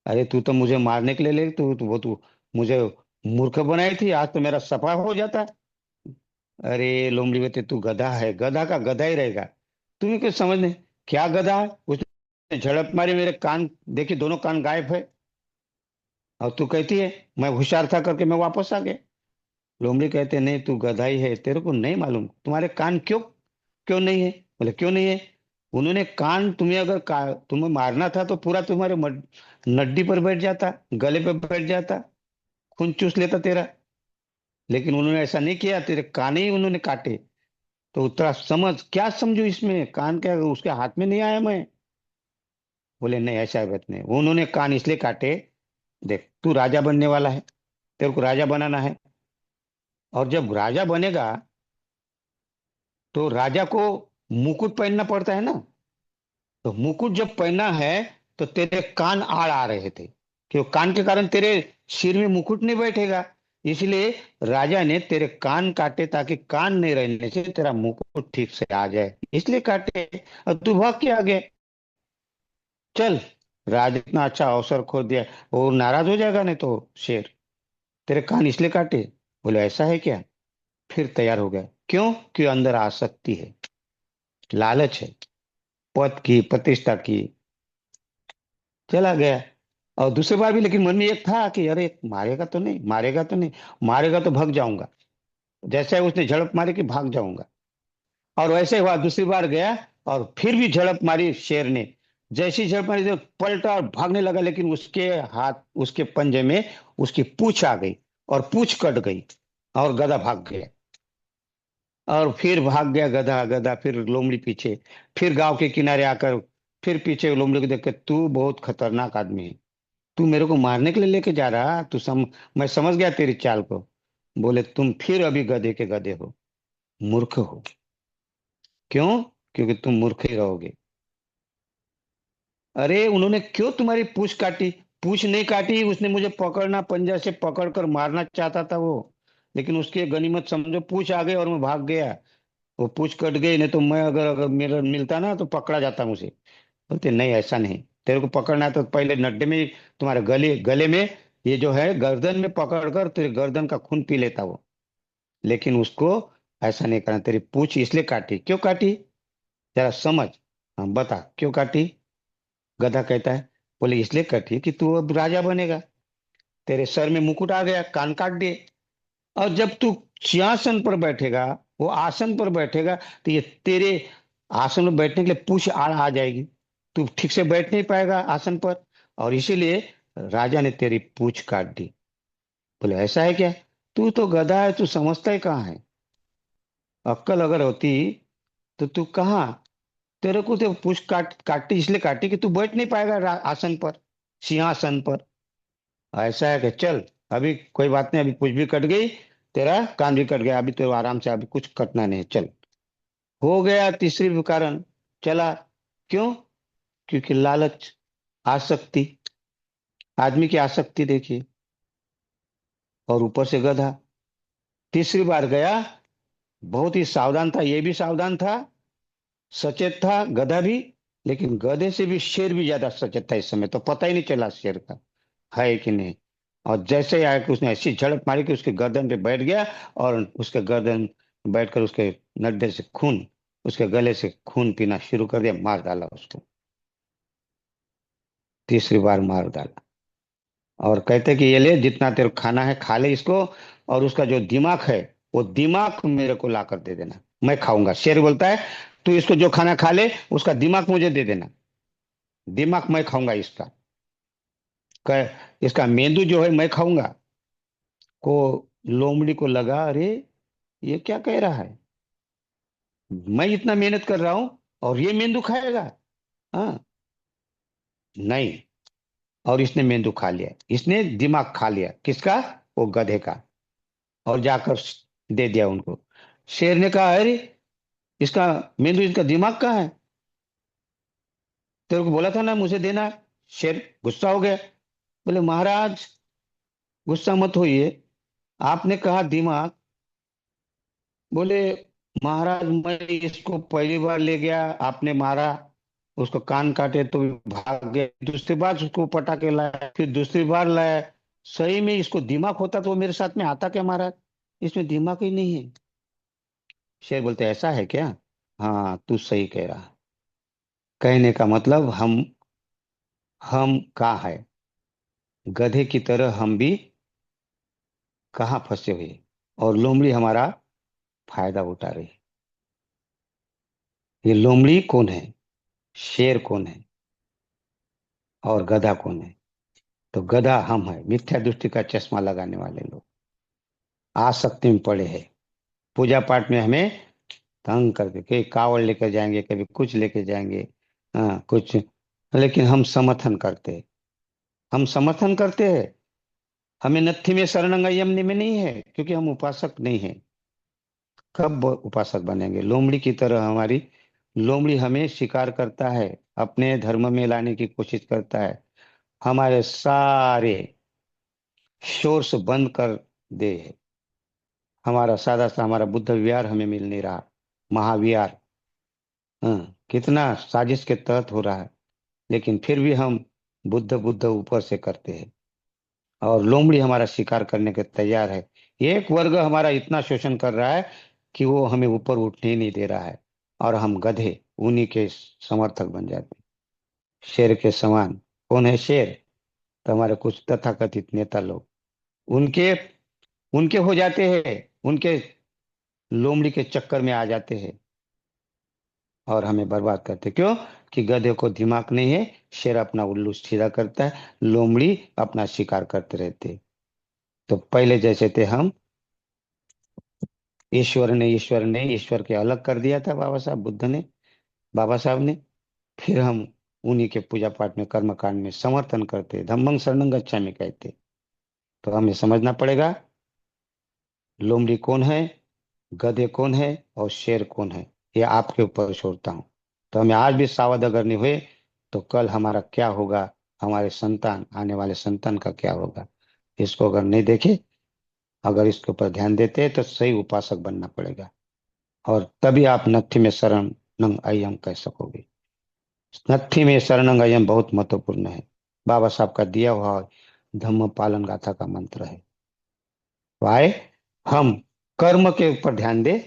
अरे तू तो मुझे मारने के लिए ले, तू मुझे मूर्ख बनाई थी, आज तो मेरा सफा हो जाता। अरे लोमड़ी बेटे तू गधा है, गधा का गधा ही रहेगा, तुम्हें कुछ समझ नहीं। क्या गधा है, उसने झड़प मारी, मेरे कान देखी, दोनों कान गायब है, और तू कहती है मैं होशियार था करके मैं वापस आ गया। लोमड़ी कहते नहीं, तू गधा ही है, तेरे को नहीं मालूम तुम्हारे कान क्यों क्यों नहीं है? बोले क्यों नहीं है? उन्होंने कान, तुम्हें अगर तुम्हें मारना था तो पूरा तुम्हारे नड्डी पर बैठ जाता, गले पे बैठ जाता, खून चूस लेता तेरा। लेकिन उन्होंने ऐसा नहीं किया, तेरे कान ही उन्होंने काटे। तो उतना समझ, क्या समझू इसमें, कान क्या उसके हाथ में नहीं आया मैं? बोले नहीं, ऐसा बात नहीं, उन्होंने कान इसलिए काटे। देख, तू राजा बनने वाला है, तेरे को राजा बनाना है। और जब राजा बनेगा तो राजा को मुकुट पहनना पड़ता है ना। तो मुकुट जब पहना है तो तेरे कान आड़ आ रहे थे, क्यों? कान के कारण तेरे सिर में मुकुट नहीं बैठेगा। इसलिए राजा ने तेरे कान काटे, ताकि कान नहीं रहने से तेरा मुकुट ठीक से आ जाए, इसलिए काटे। और तू भाग के आ गया। चल, राजा इतना अच्छा अवसर खो दिया। वो नाराज हो जाएगा नहीं तो शेर। तेरे कान इसलिए काटे। बोले ऐसा है क्या? फिर तैयार हो गया। क्यों? क्यों? अंदर आसक्ति है, लालच है, पद की, प्रतिष्ठा की। चला गया। और दूसरी बार भी, लेकिन मन में एक था कि अरे मारेगा तो नहीं, मारेगा तो नहीं, मारेगा तो भाग जाऊंगा। जैसे उसने झड़प मारी कि भाग जाऊंगा। और वैसे हुआ, दूसरी बार गया और फिर भी झड़प मारी शेर ने। जैसी झड़प मारी तो पलटा और भागने लगा, लेकिन उसके हाथ, उसके पंजे में उसकी पूंछ आ गई और पूंछ कट गई और गधा भाग गया। और फिर भाग गया गधा, गधा फिर लोमड़ी पीछे। फिर गांव के किनारे आकर फिर पीछे लोमड़ी को देख के, तू बहुत खतरनाक आदमी है, तू मेरे को मारने के लिए लेके जा रहा, मैं समझ गया तेरी चाल को। बोले तुम फिर अभी गधे के गधे हो, मूर्ख हो। क्यों? क्योंकि तुम मूर्ख ही रहोगे। अरे उन्होंने क्यों तुम्हारी पूंछ काटी? पूंछ नहीं काटी, उसने मुझे पकड़ना, पंजा से पकड़ कर मारना चाहता था वो। लेकिन उसकी गनीमत समझो, पूंछ आ गई और मैं भाग गया। वो पूंछ कट गई, नहीं तो मैं अगर अगर मेरा मिलता ना तो पकड़ा जाता मुझे। बोलते नहीं, ऐसा नहीं, तेरे को पकड़ना है तो पहले नड्डे में, तुम्हारे गले गले में, ये जो है गर्दन में पकड़ कर तेरे गर्दन का खून पी लेता वो। लेकिन उसको ऐसा नहीं करना। तेरी पूंछ इसलिए काटी, क्यों काटी? जरा समझ। हाँ बता, क्यों काटी? गधा कहता है। बोले इसलिए काटी कि तू अब राजा बनेगा, तेरे सर में मुकुट आ गया, कान काट दिए। और जब तू सिंहासन पर बैठेगा, वो आसन पर बैठेगा, तो ये तेरे आसन में बैठने के लिए पूछ आड़ आ जाएगी। तू ठीक से बैठ नहीं पाएगा आसन पर। और इसीलिए राजा ने तेरी पूछ काट दी। बोले ऐसा है क्या? तू तो गधा है, तू समझता ही कहाँ है? अक्कल अगर होती तो तू कहाँ। तेरे को तो पूछ काटी इसलिए काटी कि तू बैठ नहीं पाएगा आसन पर, सिंहासन पर। ऐसा है कि चल, अभी कोई बात नहीं, अभी पूछ भी कट गई, तेरा कान भी कट गया, अभी तो आराम से, अभी कुछ कटना नहीं, चल। हो गया तीसरी भी कारण। चला। क्यों? क्योंकि लालच, आसक्ति, आदमी की आसक्ति देखिए। और ऊपर से गधा। तीसरी बार गया, बहुत ही सावधान था, ये भी सावधान था, सचेत था गधा भी। लेकिन गधे से भी शेर भी ज्यादा सचेत था। इस समय तो पता ही नहीं चला शेर का है कि नहीं। और जैसे ही आया कि उसने ऐसी झड़प मारी कि उसके गर्दन पे बैठ गया। और उसके गर्दन बैठकर उसके नड्डे से खून, उसके गले से खून पीना शुरू कर दिया, मार डाला उसको। तीसरी बार मार डाला। और कहते कि ये ले, जितना तेरे को खाना है खा ले इसको। और उसका जो दिमाग है, वो दिमाग मेरे को ला कर दे देना, मैं खाऊंगा। शेर बोलता है तू इसको जो खाना खा ले, उसका दिमाग मुझे दे देना, दिमाग मैं खाऊंगा इसका। इसका मेंदू जो है मैं खाऊंगा। को लोमड़ी को लगा, अरे ये क्या कह रहा है, मैं इतना मेहनत कर रहा हूं और ये मेंदू खाएगा? हाँ, नहीं। और इसने मेंदू खा लिया, इसने दिमाग खा लिया, किसका? वो गधे का। और जाकर दे दिया उनको। शेर ने कहा अरे, इसका मेंदू, इसका दिमाग कहाँ है? तेरे को बोला था ना मुझे देना। शेर गुस्सा हो गया। बोले महाराज, गुस्सा मत होइए, आपने कहा दिमाग। बोले महाराज, मैं इसको पहली बार ले गया, आपने मारा, उसको कान काटे तो भाग गए, दूसरी बार उसको पटा के लाया, फिर दूसरी बार लाया। सही में इसको दिमाग होता तो वो मेरे साथ में आता क्या महाराज? इसमें दिमाग ही नहीं है। शेर बोलते ऐसा है क्या? हाँ, तू सही कह रहा। कहने का मतलब हम कहाँ है, गधे की तरह हम भी कहाँ फंसे हुए, और लोमड़ी हमारा फायदा उठा रही। ये लोमड़ी कौन है, शेर कौन है, और गधा कौन है? तो गधा हम है, मिथ्या दृष्टि का चश्मा लगाने वाले लोग, आसक्ति में पड़े हैं। पूजा पाठ में हमें तंग करके कहीं कावड़ लेकर जाएंगे, कभी कुछ लेके जाएंगे, हाँ कुछ, लेकिन हम समर्थन करते हैं। हम समर्थन करते हैं। हमें नत्थी में शरणंगयम में नहीं है, क्योंकि हम उपासक नहीं है। कब उपासक बनेंगे? लोमड़ी की तरह हमारी, लोमड़ी हमें शिकार करता है, अपने धर्म में लाने की कोशिश करता है। हमारे सारे सोर्स बंद कर दे। हमारा सादा सा हमारा बुद्ध विहार हमें मिल नहीं रहा, महाविहार। हाँ, कितना साजिश के तहत हो रहा है, लेकिन फिर भी हम बुद्ध बुद्ध ऊपर से करते हैं। और लोमड़ी हमारा शिकार करने के तैयार है। एक वर्ग हमारा इतना शोषण कर रहा है कि वो हमें ऊपर उठने ही नहीं दे रहा है, और हम गधे उन्हीं के समर्थक बन जाते हैं, शेर के समान। कौन है शेर? तो हमारे कुछ तथाकथित नेता लोग, उनके उनके हो जाते हैं, उनके लोमड़ी के चक्कर में आ जाते हैं, और हमें बर्बाद करते। क्यों? कि गधे को दिमाग नहीं है, शेर अपना उल्लू सीधा करता है, लोमड़ी अपना शिकार करते रहते। तो पहले जैसे थे हम, ईश्वर ने ईश्वर के अलग कर दिया था बाबा साहब बुद्ध ने, बाबा साहब ने। फिर हम उन्हीं के पूजा पाठ में, कर्म कांड में समर्थन करते, धम्मं शरणं गच्छामि कहते। तो हमें समझना पड़ेगा, लोमड़ी कौन है, गधे कौन है, और शेर कौन है। ये आपके ऊपर छोड़ता हूँ। तो हमें आज भी सावध अगर नहीं हुए, तो कल हमारा क्या होगा, हमारे संतान, आने वाले संतान का क्या होगा, इसको अगर नहीं देखे, अगर इसके ऊपर ध्यान देते हैं, तो सही उपासक बनना पड़ेगा। और तभी आप नत्थि में शरण नंग अयम कह सकोगे। नत्थि में शरणं अयम बहुत महत्वपूर्ण है, बाबा साहब का दिया हुआ धम्म पालन गाथा का मंत्र है। वाय, हम कर्म के ऊपर ध्यान दें,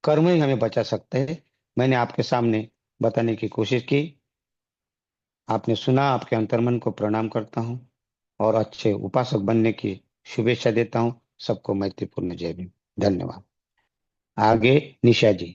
कर्म ही हमें बचा सकते हैं। मैंने आपके सामने बताने की कोशिश की, आपने सुना, आपके अंतर्मन को प्रणाम करता हूँ, और अच्छे उपासक बनने की शुभेच्छा देता हूँ। सबको मैत्रीपूर्ण जय भीम। धन्यवाद। आगे निशा जी।